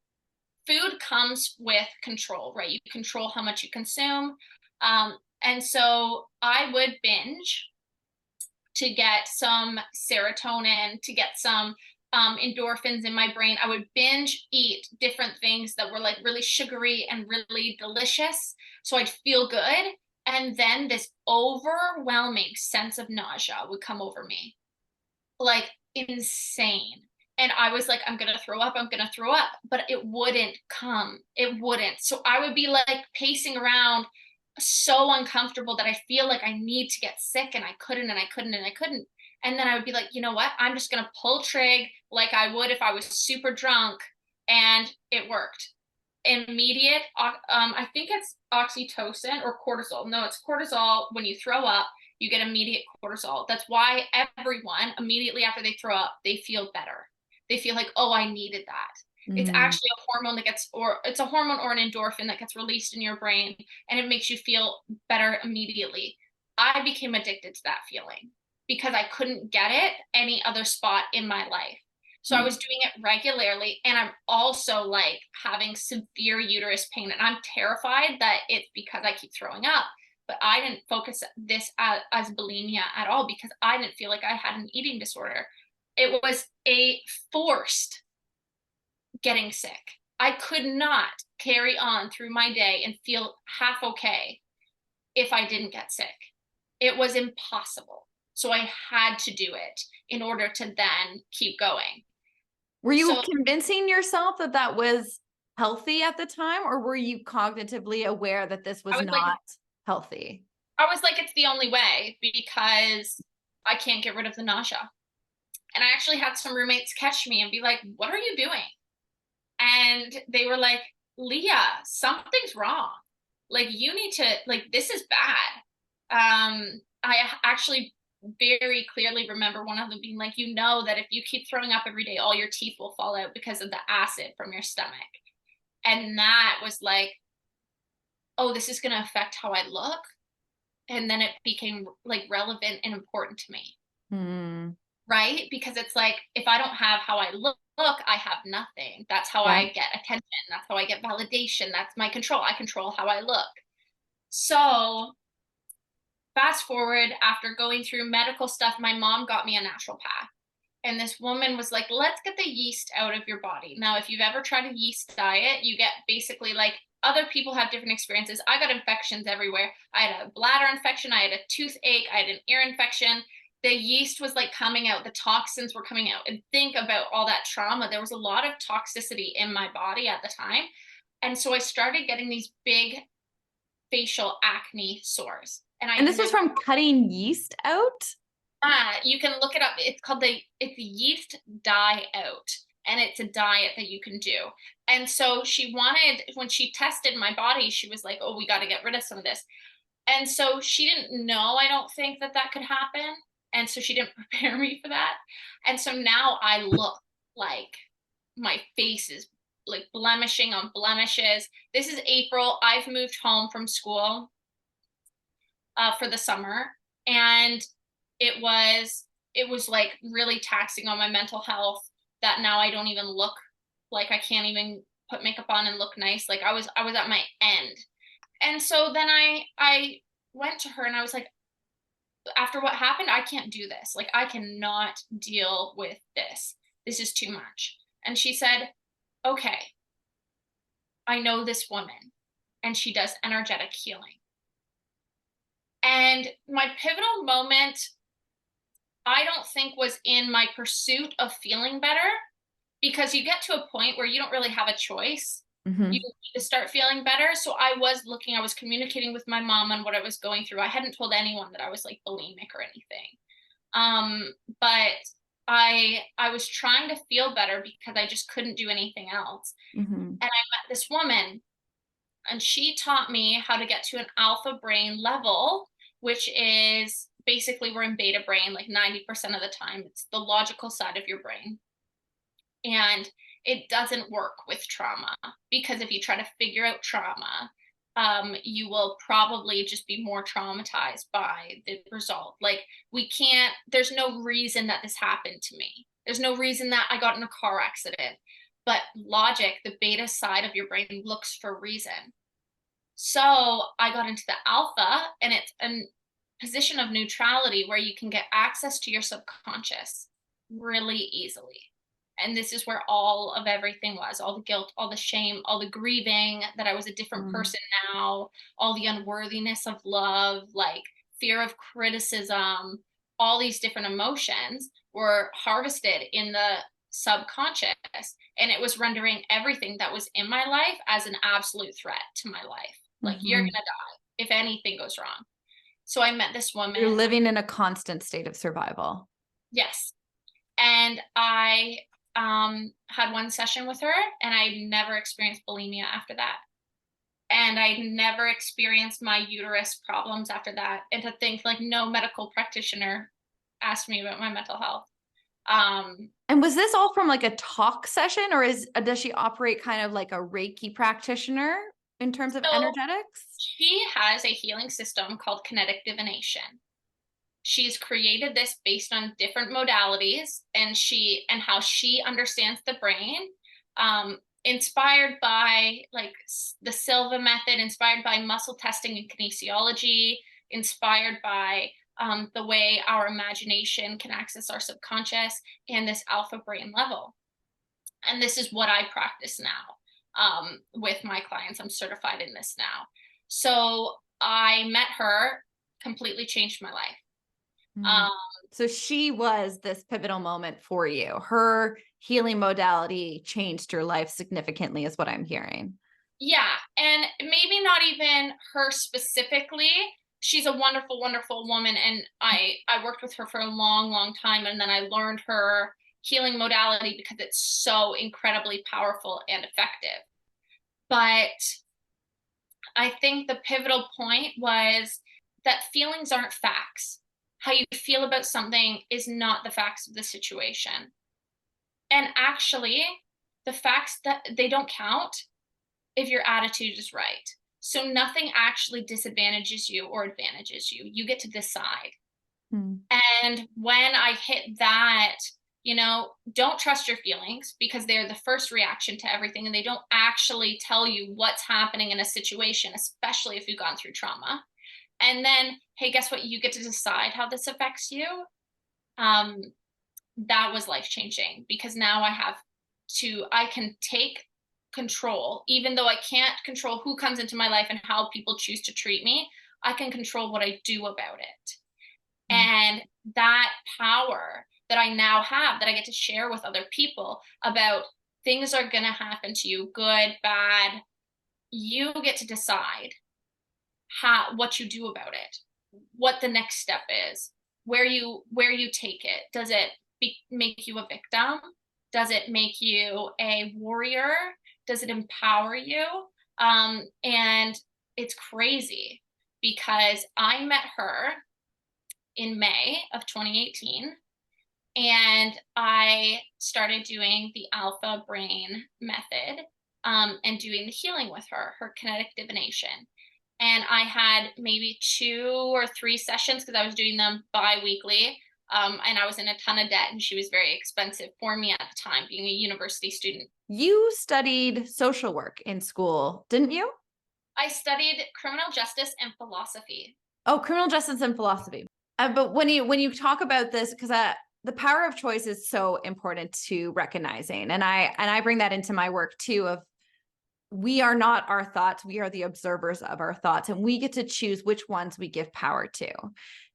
B: food comes with control, right? You control how much you consume. And so I would binge to get some serotonin, to get some endorphins in my brain. I would binge eat different things that were like really sugary and really delicious, so I'd feel good. And then this overwhelming sense of nausea would come over me, like insane. And I was like, I'm gonna throw up, I'm gonna throw up. But it wouldn't come. It wouldn't. So I would be like pacing around, so uncomfortable that I feel like I need to get sick, and I couldn't, and I couldn't, and I couldn't. And then I would be like, you know what? I'm just gonna pull trig like I would if I was super drunk. And it worked. Immediate, I think it's oxytocin or cortisol. No, it's cortisol. When you throw up, you get immediate cortisol. That's why everyone immediately after they throw up, they feel better. They feel like, oh, I needed that. It's actually a hormone that gets, or it's a hormone or an endorphin that gets released in your brain, and it makes you feel better immediately. I became addicted to that feeling because I couldn't get it any other spot in my life. So I was doing it regularly, and I'm also like having severe uterus pain, and I'm terrified that it's because I keep throwing up. But I didn't focus this as bulimia at all because I didn't feel like I had an eating disorder. It was a forced getting sick. I could not carry on through my day and feel half okay if I didn't get sick. It was impossible. So I had to do it in order to then keep going.
A: Were you convincing yourself that that was healthy at the time, or were you cognitively aware that this was not healthy?
B: I was like, it's the only way because I can't get rid of the nausea. And I actually had some roommates catch me and be like, what are you doing? And they were like, Leah, something's wrong. like, you need to, like, this is bad. I actually very clearly remember one of them being like, you know, that if you keep throwing up every day, all your teeth will fall out because of the acid from your stomach. And that was like, oh, this is going to affect how I look. And then it became like relevant and important to me.
A: Mm.
B: Right? Because it's like, if I don't have how I look, I have nothing. That's how
A: Yeah.
B: I get attention. That's how I get validation. That's my control. I control how I look. So fast forward, after going through medical stuff, my mom got me a naturopath. And this woman was like, let's get the yeast out of your body. Now, if you've ever tried a yeast diet, you get basically like, other people have different experiences. I got infections everywhere. I had a bladder infection. I had a toothache. I had an ear infection. The yeast was like coming out. The toxins were coming out. And think about all that trauma. There was a lot of toxicity in my body at the time. And so I started getting these big facial acne sores.
A: And this was from cutting yeast out?
B: You can look it up. It's called it's yeast die out. And it's a diet that you can do. And so she wanted, when she tested my body, she was like, oh, we got to get rid of some of this. And so she didn't know, I don't think, that that could happen. And so she didn't prepare me for that. And so now I look like my face is like blemishing on blemishes. This is April. I've moved home from school for the summer. And it was like really taxing on my mental health that now I don't even look like, I can't even put makeup on and look nice. Like I was at my end. And so then I went to her and I was like, after what happened, I can't do this. Like, I cannot deal with this. This is too much. And she said, okay, I know this woman and she does energetic healing. And my pivotal moment, I don't think, was in my pursuit of feeling better, because you get to a point where you don't really have a choice.
A: Mm-hmm.
B: You need to start feeling better. So I was communicating with my mom on what I was going through. I hadn't told anyone that I was like bulimic or anything. But I was trying to feel better because I just couldn't do anything else.
A: Mm-hmm.
B: And I met this woman and she taught me how to get to an alpha brain level, which is basically, we're in beta brain like 90% of the time. It's the logical side of your brain. And it doesn't work with trauma, because if you try to figure out trauma, you will probably just be more traumatized by the result. Like, there's no reason that this happened to me. There's no reason that I got in a car accident. But logic, the beta side of your brain, looks for reason. So I got into the alpha, and it's a position of neutrality where you can get access to your subconscious really easily. And this is where all of everything was, all the guilt, all the shame, all the grieving that I was a different person now, all the unworthiness of love, like fear of criticism, all these different emotions were harvested in the subconscious. And it was rendering everything that was in my life as an absolute threat to my life. Like, you're going to die if anything goes wrong. So I met this woman.
A: You're living in a constant state of survival.
B: Yes. And I had one session with her, and I never experienced bulimia after that. And I never experienced my uterus problems after that. And to think, like, no medical practitioner asked me about my mental health.
A: And was this all from like a talk session, or does she operate kind of like a Reiki practitioner in terms of energetics?
B: She has a healing system called kinetic divination. She's created this based on different modalities and how she understands the brain, inspired by like the Silva method, inspired by muscle testing and kinesiology, inspired by the way our imagination can access our subconscious, and this alpha brain level. And this is what I practice now with my clients. I'm certified in this now. So I met her, completely changed my life.
A: So she was this pivotal moment for you. Her healing modality changed your life significantly, is what I'm hearing.
B: Yeah. And maybe not even her specifically. She's a wonderful, wonderful woman. And I worked with her for a long, long time. And then I learned her healing modality because it's so incredibly powerful and effective. But I think the pivotal point was that feelings aren't facts. How you feel about something is not the facts of the situation. And actually, the facts that they don't count if your attitude is right. So nothing actually disadvantages you or advantages you. You get to decide. And when I hit that, don't trust your feelings because they're the first reaction to everything and they don't actually tell you what's happening in a situation, especially if you've gone through trauma. And then, hey, guess what? You get to decide how this affects you. That was life-changing because now I can take control, even though I can't control who comes into my life and how people choose to treat me. I can control what I do about it. And that power that I now have that I get to share with other people about things are going to happen to you, good, bad. You get to decide what you do about it, what the next step is, where you take it. Does it make you a victim? Does it make you a warrior? Does it empower you? And it's crazy because I met her in May of 2018, and I started doing the alpha brain method and doing the healing with her kinetic divination. And I had maybe 2 or 3 sessions because I was doing them bi-weekly. And I was in a ton of debt and she was very expensive for me at the time, being a university student.
A: You studied social work in school, didn't you?
B: I studied criminal justice and philosophy.
A: Oh, criminal justice and philosophy. But when you talk about this, because the power of choice is so important to recognizing, and I bring that into my work too. Of we are not our thoughts; we are the observers of our thoughts, and we get to choose which ones we give power to.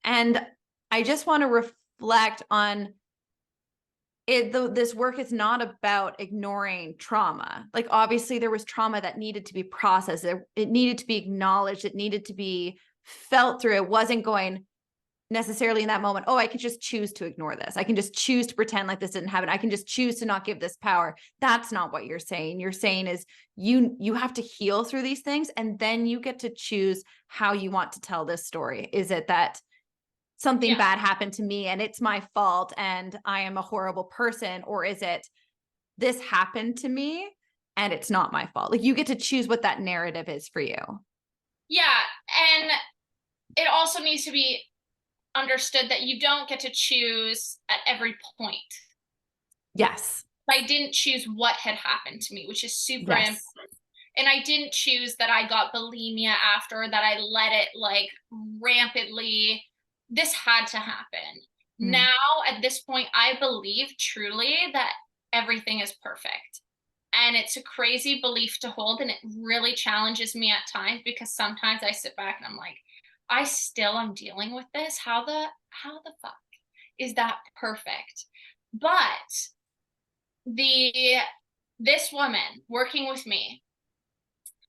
A: And I just want to reflect on it. This work is not about ignoring trauma. Like obviously, there was trauma that needed to be processed. It needed to be acknowledged. It needed to be felt through. It wasn't going necessarily in that moment, oh, I can just choose to ignore this. I can just choose to pretend like this didn't happen. I can just choose to not give this power. That's not what you're saying. You're saying is you have to heal through these things, and then you get to choose how you want to tell this story. Is it that something bad happened to me and it's my fault and I am a horrible person? Or is it this happened to me and it's not my fault? Like you get to choose what that narrative is for you.
B: Yeah. And it also needs to be understood that you don't get to choose at every point.
A: Yes.
B: I didn't choose what had happened to me, which is super important. And I didn't choose that I got bulimia after, that I let it like rampantly. This had to happen. Now, at this point, I believe truly that everything is perfect. And it's a crazy belief to hold. And it really challenges me at times because sometimes I sit back and I'm like, I still am dealing with this. How the fuck is that perfect? But this woman working with me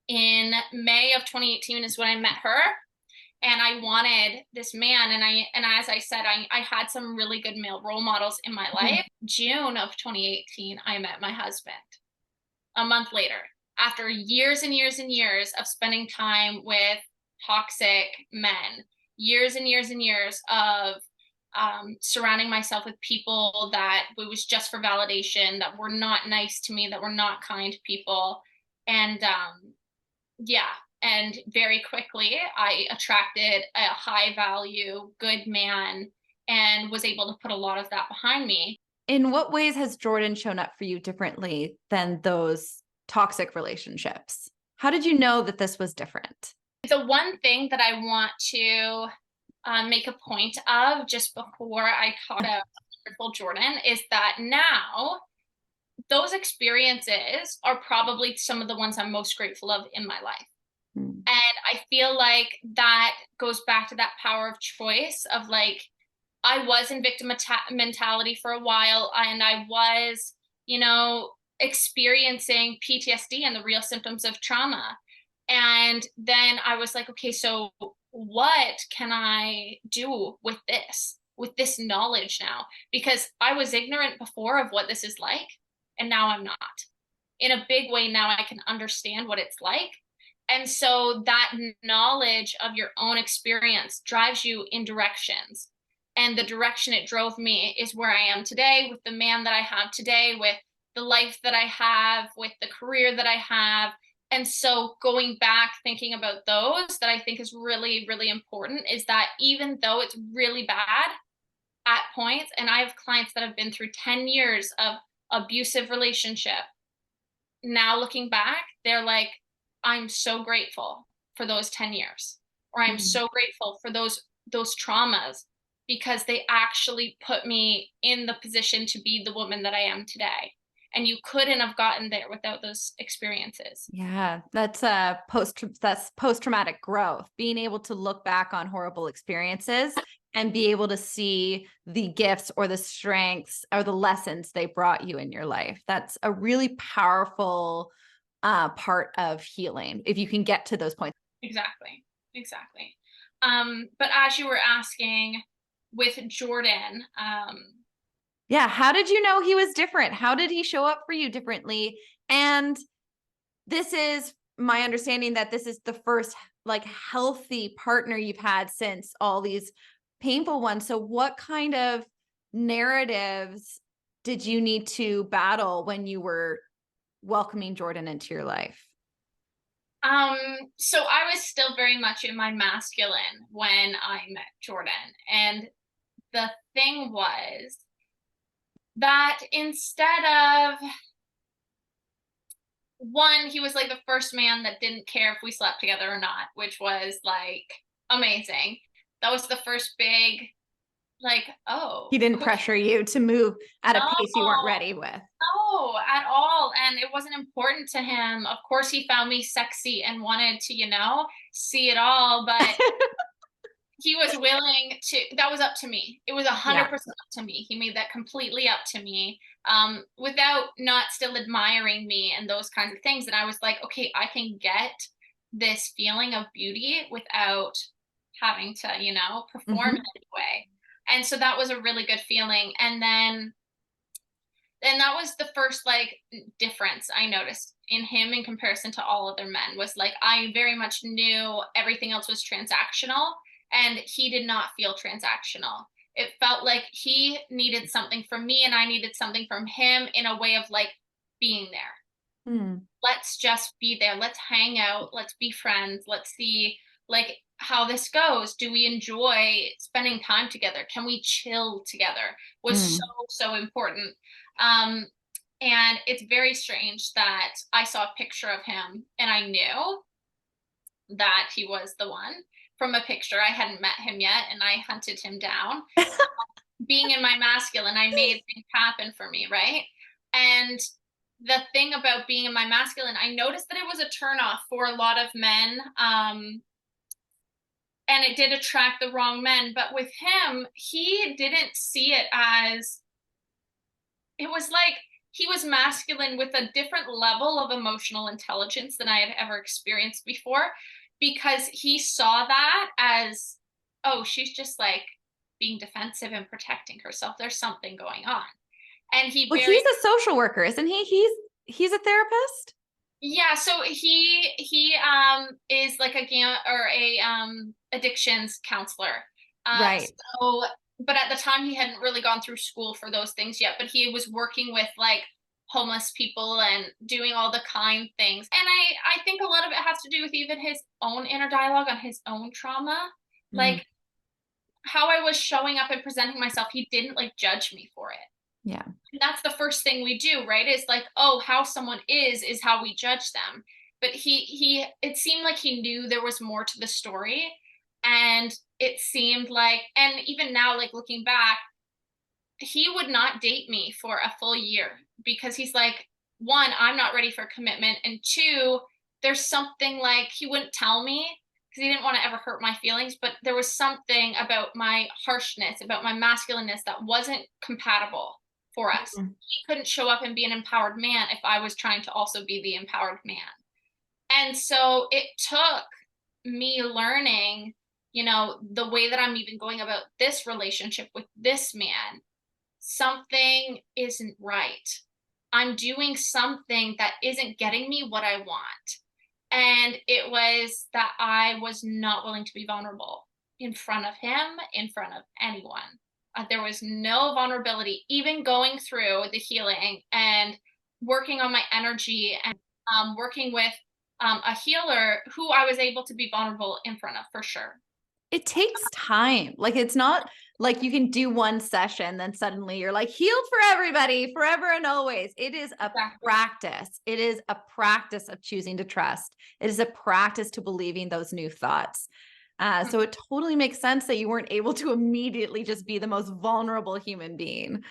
B: in May of 2018 is when I met her, and I wanted this man. And as I said, I had some really good male role models in my life. June of 2018, I met my husband. A month later, after years and years and years of spending time with toxic men, years and years and years of surrounding myself with people that it was just for validation, that were not nice to me, that were not kind people. And and very quickly I attracted a high value, good man and was able to put a lot of that behind me.
A: In what ways has Jordan shown up for you differently than those toxic relationships? How did you know that this was different?
B: The one thing that I want to make a point of just before I talk about wonderful Jordan is that now those experiences are probably some of the ones I'm most grateful of in my life. And I feel like that goes back to that power of choice of like, I was in victim mentality for a while, and I was, experiencing PTSD and the real symptoms of trauma. And then I was like, okay, so what can I do with this knowledge now? Because I was ignorant before of what this is like, and now I'm not. In a big way, now I can understand what it's like. And so that knowledge of your own experience drives you in directions. And the direction it drove me is where I am today, with the man that I have today, with the life that I have, with the career that I have. And so going back, thinking about those, that I think is really, really important, is that even though it's really bad at points, and I have clients that have been through 10 years of abusive relationship, now looking back, they're like, I'm so grateful for those 10 years, or I'm
A: Mm.
B: so grateful for those traumas, because they actually put me in the position to be the woman that I am today. And you couldn't have gotten there without those experiences.
A: Yeah, that's post-traumatic growth, being able to look back on horrible experiences and be able to see the gifts or the strengths or the lessons they brought you in your life. That's a really powerful part of healing, if you can get to those points.
B: Exactly. Exactly. But as you were asking with Jordan,
A: Yeah, how did you know he was different? How did he show up for you differently? And this is my understanding that this is the first like healthy partner you've had since all these painful ones. So what kind of narratives did you need to battle when you were welcoming Jordan into your life?
B: so I was still very much in my masculine when I met Jordan. And the thing was that instead of, one, he was like the first man that didn't care if we slept together or not, which was like amazing. That was the first big, like,
A: He
B: oh,
A: didn't
B: okay.
A: pressure you to move at a
B: No,
A: pace you weren't ready with.
B: no, at all. And it wasn't important to him. Of course, he found me sexy and wanted to, see it all, but he was willing to, that was up to me. It was 100% up to me. He made that completely up to me, without not still admiring me and those kinds of things. And I was like, okay, I can get this feeling of beauty without having to, perform in
A: Mm-hmm.
B: any way. And so that was a really good feeling. And that was the first like difference I noticed in him in comparison to all other men, was like I very much knew everything else was transactional, and he did not feel transactional. It felt like he needed something from me and I needed something from him, in a way of like being there.
A: Mm.
B: Let's just be there. Let's hang out. Let's be friends. Let's see like how this goes. Do we enjoy spending time together? Can we chill together? Was so,
A: Mm.
B: so important. Um, and it's very strange that I saw a picture of him and I knew that he was the one from a picture. I hadn't met him yet and I hunted him down. Being in my masculine, I made things happen for me, right? And the thing about being in my masculine, I noticed that it was a turnoff for a lot of men. And it did attract the wrong men. But with him, he didn't see it as, it was like he was masculine with a different level of emotional intelligence than I had ever experienced before, because he saw that as, oh, she's just like being defensive and protecting herself. There's something going on. And he
A: Well,
B: very,
A: he's a social worker, isn't he? He's a therapist.
B: yeah, so he is like a addictions counselor.
A: Right.
B: So, but at the time he hadn't really gone through school for those things yet, but he was working with like homeless people and doing all the kind things. And I think a lot of it has to do with even his own inner dialogue on his own trauma.
A: Mm.
B: Like how I was showing up and presenting myself, he didn't like judge me for it.
A: Yeah.
B: That's the first thing we do, right? Is like, oh, how someone is how we judge them. But he it seemed like he knew there was more to the story. And it seemed like, and even now, like looking back, he would not date me for a full year, because he's like, one, I'm not ready for commitment, and two, there's something, like he wouldn't tell me because he didn't want to ever hurt my feelings, but there was something about my harshness, about my masculineness, that wasn't compatible for us.
A: Mm.
B: He couldn't show up and be an empowered man if I was trying to also be the empowered man. And so it took me learning, the way that I'm even going about this relationship with this man, something isn't right. I'm doing something that isn't getting me what I want. And it was that I was not willing to be vulnerable in front of him, in front of anyone. There was no vulnerability, even going through the healing and working on my energy and working with a healer who I was able to be vulnerable in front of, for sure.
A: It takes time. Like, it's not like you can do one session, then suddenly you're like healed for everybody forever and always. It is a
B: Exactly.
A: practice. It is a practice of choosing to trust. It is a practice to believing those new thoughts. So it totally makes sense that you weren't able to immediately just be the most vulnerable human being.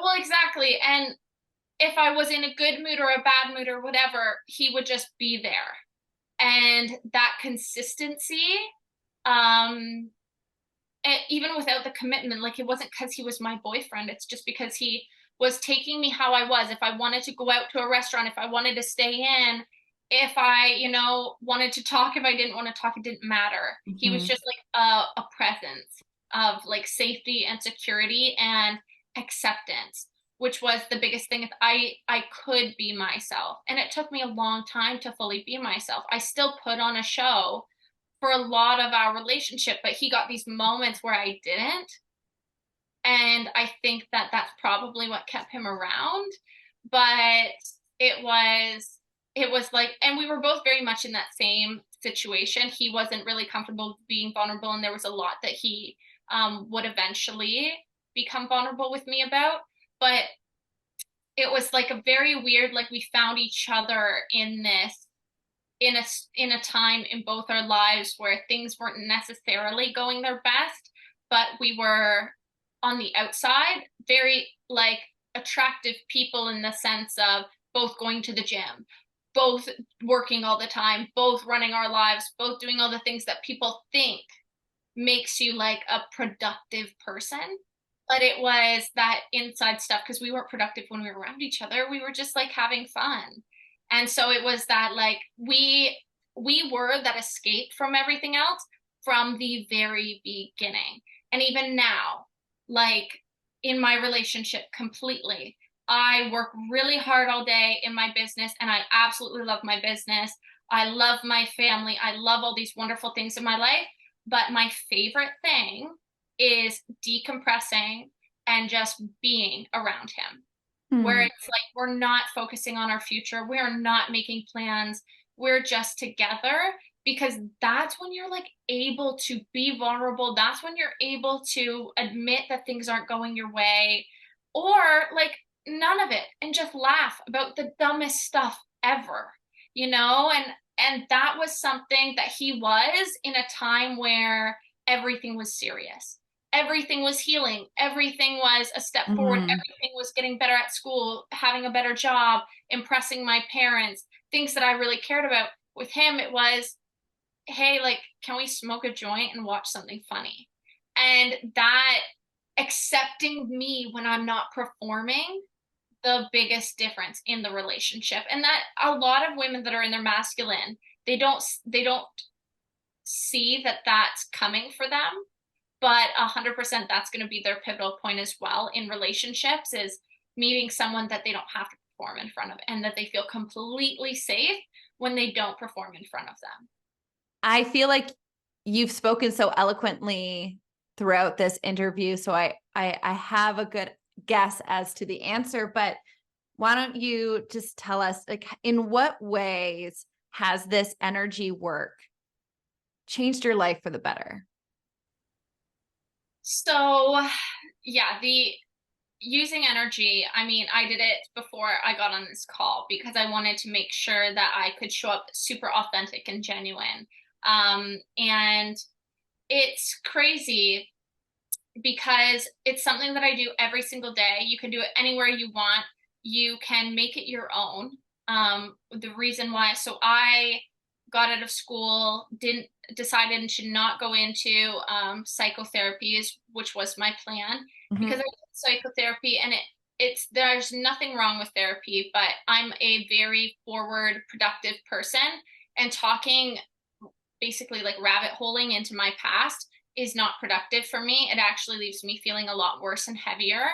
B: Well, exactly. And if I was in a good mood or a bad mood or whatever, he would just be there. And that consistency, um, and even without the commitment, like it wasn't because he was my boyfriend. It's just because he was taking me how I was. If I wanted to go out to a restaurant, if I wanted to stay in, if I, wanted to talk, if I didn't want to talk, it didn't matter. He was just like a presence of like safety and security and acceptance, which was the biggest thing. If I could be myself, and it took me a long time to fully be myself. I still put on a show for a lot of our relationship, but he got these moments where I didn't. And I think that that's probably what kept him around. But it was like, and we were both very much in that same situation. He wasn't really comfortable being vulnerable, and there was a lot that he would eventually become vulnerable with me about. But it was like a very weird, like we found each other in this in a time in both our lives where things weren't necessarily going their best, but we were on the outside very like attractive people in the sense of both going to the gym, both working all the time, both running our lives, both doing all the things that people think makes you like a productive person. But it was that inside stuff because we weren't productive when we were around each other. We were just like having fun. And so it was that like we were that escape from everything else from the very beginning. And even now, like in my relationship completely, I work really hard all day in my business and I absolutely love my business. I love my family. I love all these wonderful things in my life. But my favorite thing is decompressing and just being around him, where it's like we're not focusing on our future, we're not making plans, we're just together, because that's when you're like able to be vulnerable, that's when you're able to admit that things aren't going your way, or like none of it, and just laugh about the dumbest stuff ever, and that was something that he was in a time where everything was serious, everything was healing, everything was a step forward, everything was getting better at school, having a better job, impressing my parents, things that I really cared about. With him, it was, hey, like, can we smoke a joint and watch something funny? And that accepting me when I'm not performing, the biggest difference in the relationship. And that a lot of women that are in their masculine, they don't see that that's coming for them, but 100% that's going to be their pivotal point as well in relationships, is meeting someone that they don't have to perform in front of and that they feel completely safe when they don't perform in front of them.
A: I feel like you've spoken so eloquently throughout this interview, so I have a good guess as to the answer, but why don't you just tell us, like, in what ways has this energy work changed your life for the better?
B: So, yeah, the using energy, I mean, I did it before I got on this call because I wanted to make sure that I could show up super authentic and genuine. And it's crazy because it's something that I do every single day. You can do it anywhere you want. You can make it your own. The reason why, so I got out of school, decided to not go into psychotherapy, which was my plan, because I did psychotherapy, and there's nothing wrong with therapy, but I'm a very forward, productive person, and talking basically like rabbit holing into my past is not productive for me. It actually leaves me feeling a lot worse and heavier.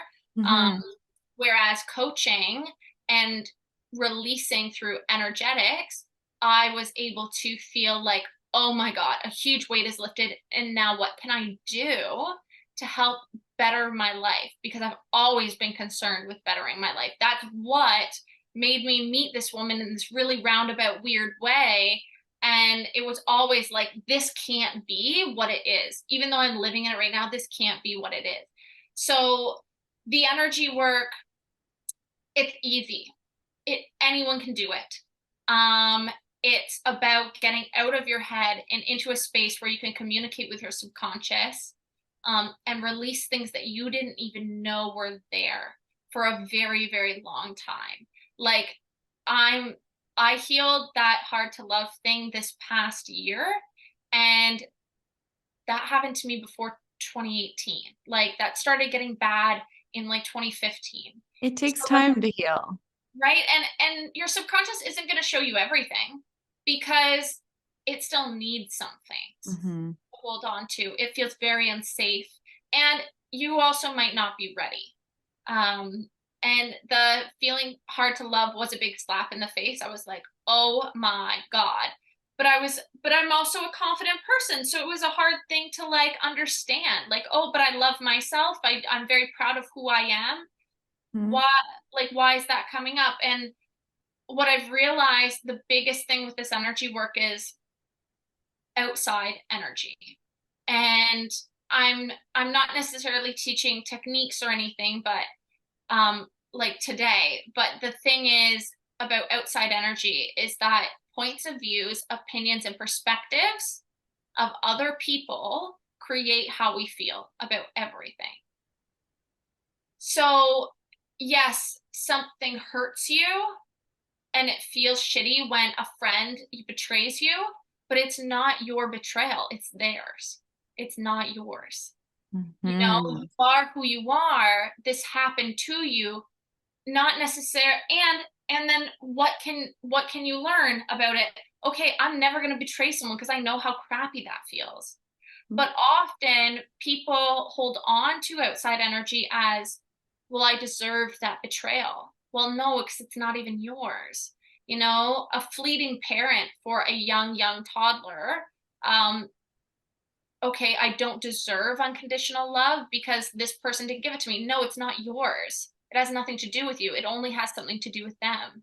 B: Whereas coaching and releasing through energetics I was able to feel like, oh my God, a huge weight is lifted. And now what can I do to help better my life? Because I've always been concerned with bettering my life. That's what made me meet this woman in this really roundabout, weird way. And it was always like, this can't be what it is. Even though I'm living in it right now, this can't be what it is. So the energy work, it's easy. Anyone can do it. It's about getting out of your head and into a space where you can communicate with your subconscious, and release things that you didn't even know were there for a very, very long time. Like I healed that hard to love thing this past year, and that happened to me before 2018. Like that started getting bad in like 2015.
A: It takes
B: So,
A: time to heal.
B: right? And your subconscious isn't going to show you everything because it still needs some things
A: Mm-hmm.
B: to hold on to. It feels very unsafe, and you also might not be ready. And the feeling hard to love was a big slap in the face. I was like, oh my God. But I'm also a confident person. So it was a hard thing to like understand. Like, oh, but I love myself. I'm very proud of who I am.
A: Mm-hmm.
B: Why is that coming up? And what I've realized, the biggest thing with this energy work is outside energy. And I'm not necessarily teaching techniques or anything, but like today. But the thing is about outside energy is that points of views, opinions, and perspectives of other people create how we feel about everything. So yes, something hurts you and it feels shitty when a friend betrays you, but it's not your betrayal, it's theirs. It's not yours. You know,
A: Mm-hmm.
B: you are who you are. This happened to you, not necessarily. And then what can you learn about it? Okay, I'm never going to betray someone because I know how crappy that feels. But often people hold on to outside energy as, well, I deserve that betrayal. Well, no, because it's not even yours. You know, a fleeting parent for a young toddler, um, okay, I don't deserve unconditional love because this person didn't give it to me. No, it's not yours. It has nothing to do with you. It only has something to do with them.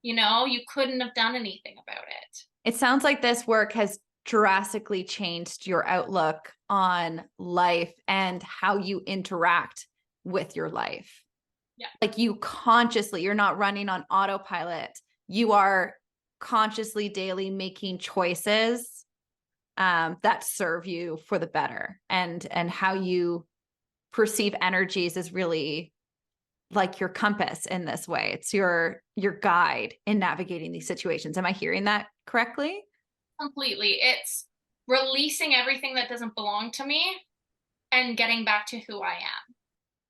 B: You know, you couldn't have done anything about it.
A: It sounds like this work has drastically changed your outlook on life and how you interact with your life.
B: Yeah.
A: Like you're not running on autopilot. You are consciously daily making choices that serve you for the better, and how you perceive energies is really like your compass in this way. It's your guide in navigating these situations. Am I hearing that correctly?
B: Completely. It's releasing everything that doesn't belong to me and getting back to who I am.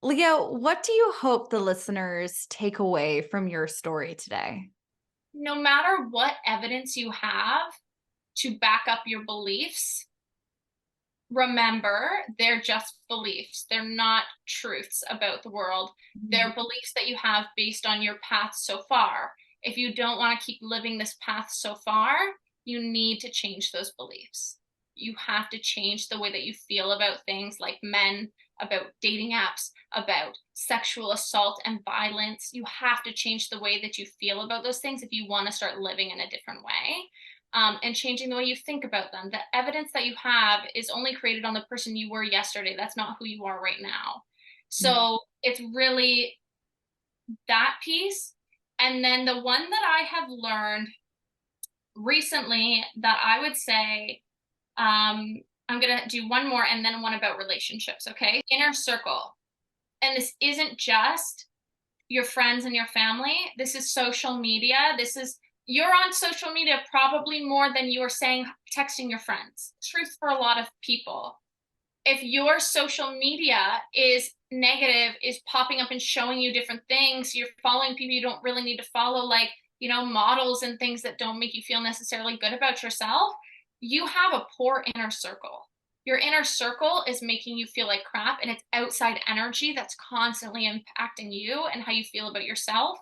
A: Leah, what do you hope the listeners take away from your story today?
B: No matter what evidence you have to back up your beliefs, remember they're just beliefs. They're not truths about the world. They're beliefs that you have based on your path so far. If you don't want to keep living this path so far, you need to change those beliefs. You have to change the way that you feel about things like men, about dating apps, about sexual assault and violence. You have to change the way that you feel about those things if you want to start living in a different way. And changing the way you think about them. The evidence that you have is only created on the person you were yesterday. That's not who you are right now. So it's really that piece. And then the one that I have learned recently that I would say, I'm going to do one more and then one about relationships, okay? Inner circle. And this isn't just your friends and your family. This is social media. You're on social media probably more than you're texting your friends. Truth for a lot of people. If your social media is negative, is popping up and showing you different things, you're following people you don't really need to follow, like, you know, models and things that don't make you feel necessarily good about yourself, you have a poor inner circle. Your inner circle is making you feel like crap, and it's outside energy that's constantly impacting you and how you feel about yourself.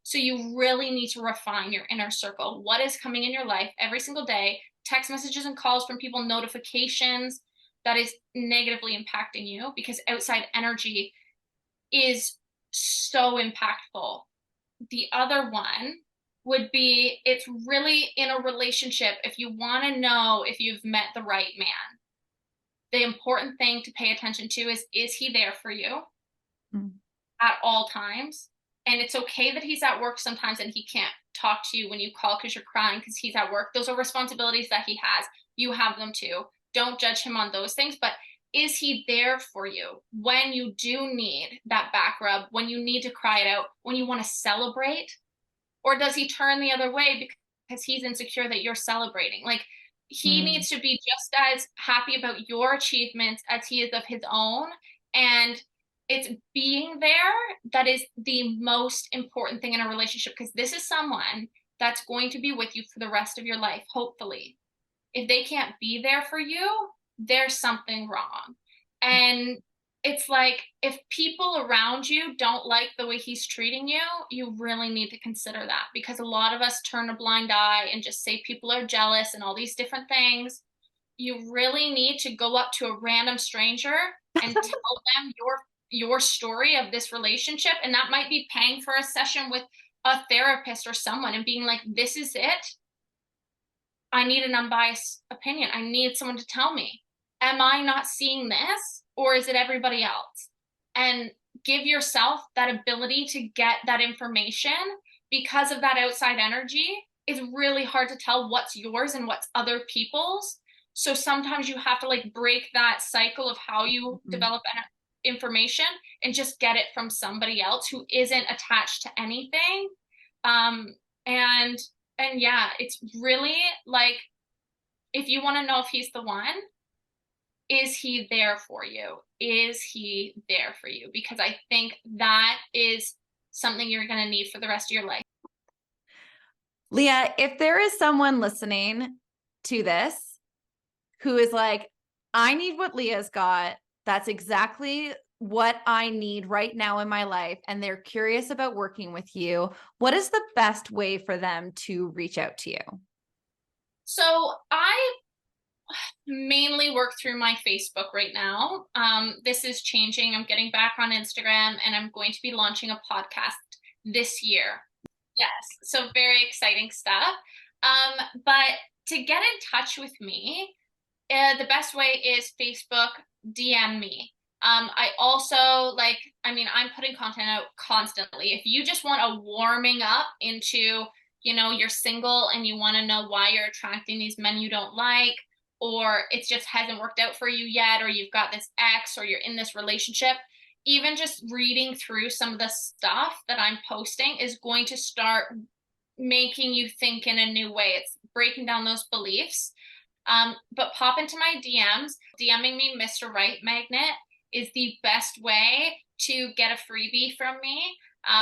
B: So you really need to refine your inner circle. What is coming in your life every single day? Text messages and calls from people, notifications that is negatively impacting you, because outside energy is so impactful. The other one would be, it's really in a relationship. If you want to know if you've met the right man, the important thing to pay attention to is he there for you at all times? And it's okay that he's at work sometimes and he can't talk to you when you call because you're crying because he's at work. Those are responsibilities that he has. You have them too. Don't judge him on those things, but is he there for you when you do need that back rub, when you need to cry it out, when you want to celebrate? Or does he turn the other way because he's insecure that you're celebrating? Like, he needs to be just as happy about your achievements as he is of his own. And it's being there that is the most important thing in a relationship, because this is someone that's going to be with you for the rest of your life, hopefully. If they can't be there for you, there's something wrong. And it's like, if people around you don't like the way he's treating you, you really need to consider that, because a lot of us turn a blind eye and just say people are jealous and all these different things. You really need to go up to a random stranger and tell them your story of this relationship. And that might be paying for a session with a therapist or someone and being like, this is it. I need an unbiased opinion. I need someone to tell me, am I not seeing this, or is it everybody else? And give yourself that ability to get that information, because of that outside energy. It's really hard to tell what's yours and what's other people's. So sometimes you have to like break that cycle of how you develop information and just get it from somebody else who isn't attached to anything. And yeah, it's really like, if you want to know if he's the one, is he there for you? Is he there for you? Because I think that is something you're going to need for the rest of your life.
A: Leah, if there is someone listening to this who is like, I need what Leah's got, that's exactly what I need right now in my life, and they're curious about working with you, what is the best way for them to reach out to you?
B: So I mainly work through my Facebook right now. This is changing. I'm getting back on Instagram, and I'm going to be launching a podcast this year. Yes, so very exciting stuff. But to get in touch with me, the best way is Facebook, DM me. I also I'm putting content out constantly. If you just want a warming up into, you're single and you want to know why you're attracting these men you don't like, or it just hasn't worked out for you yet, or you've got this ex, or you're in this relationship, even just reading through some of the stuff that I'm posting is going to start making you think in a new way. It's breaking down those beliefs. But pop into my DMs. DMing me Mr. Right Magnet is the best way to get a freebie from me,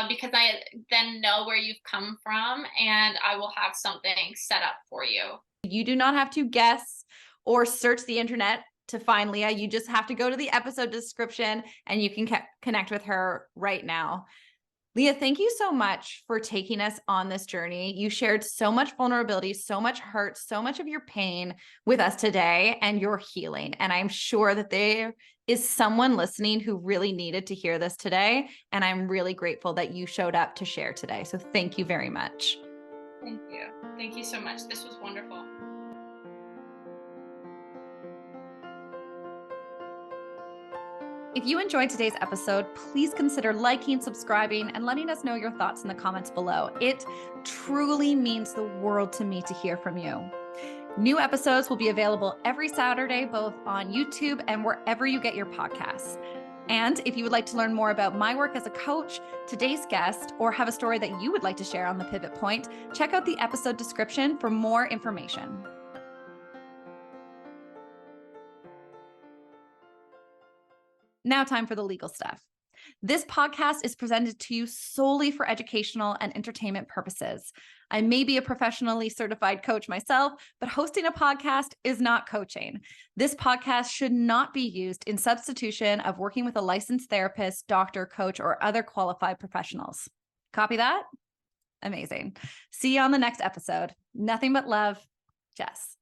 B: because I then know where you've come from and I will have something set up for you.
A: You do not have to guess or search the internet to find Leah. You just have to go to the episode description and you can connect with her right now. Leah, thank you so much for taking us on this journey. You shared so much vulnerability, so much hurt, so much of your pain with us today and your healing. And I'm sure that there is someone listening who really needed to hear this today. And I'm really grateful that you showed up to share today. So thank you very much.
B: Thank you. Thank you so much. This was wonderful.
A: If you enjoyed today's episode, please consider liking, subscribing, and letting us know your thoughts in the comments below. It truly means the world to me to hear from you. New episodes will be available every Saturday, both on YouTube and wherever you get your podcasts. And if you would like to learn more about my work as a coach, today's guest, or have a story that you would like to share on the Pivot Point, check out the episode description for more information. Now, time for the legal stuff. This podcast is presented to you solely for educational and entertainment purposes. I may be a professionally certified coach myself, but hosting a podcast is not coaching. This podcast should not be used in substitution of working with a licensed therapist, doctor, coach, or other qualified professionals. Copy that? Amazing. See you on the next episode. Nothing but love, Jess.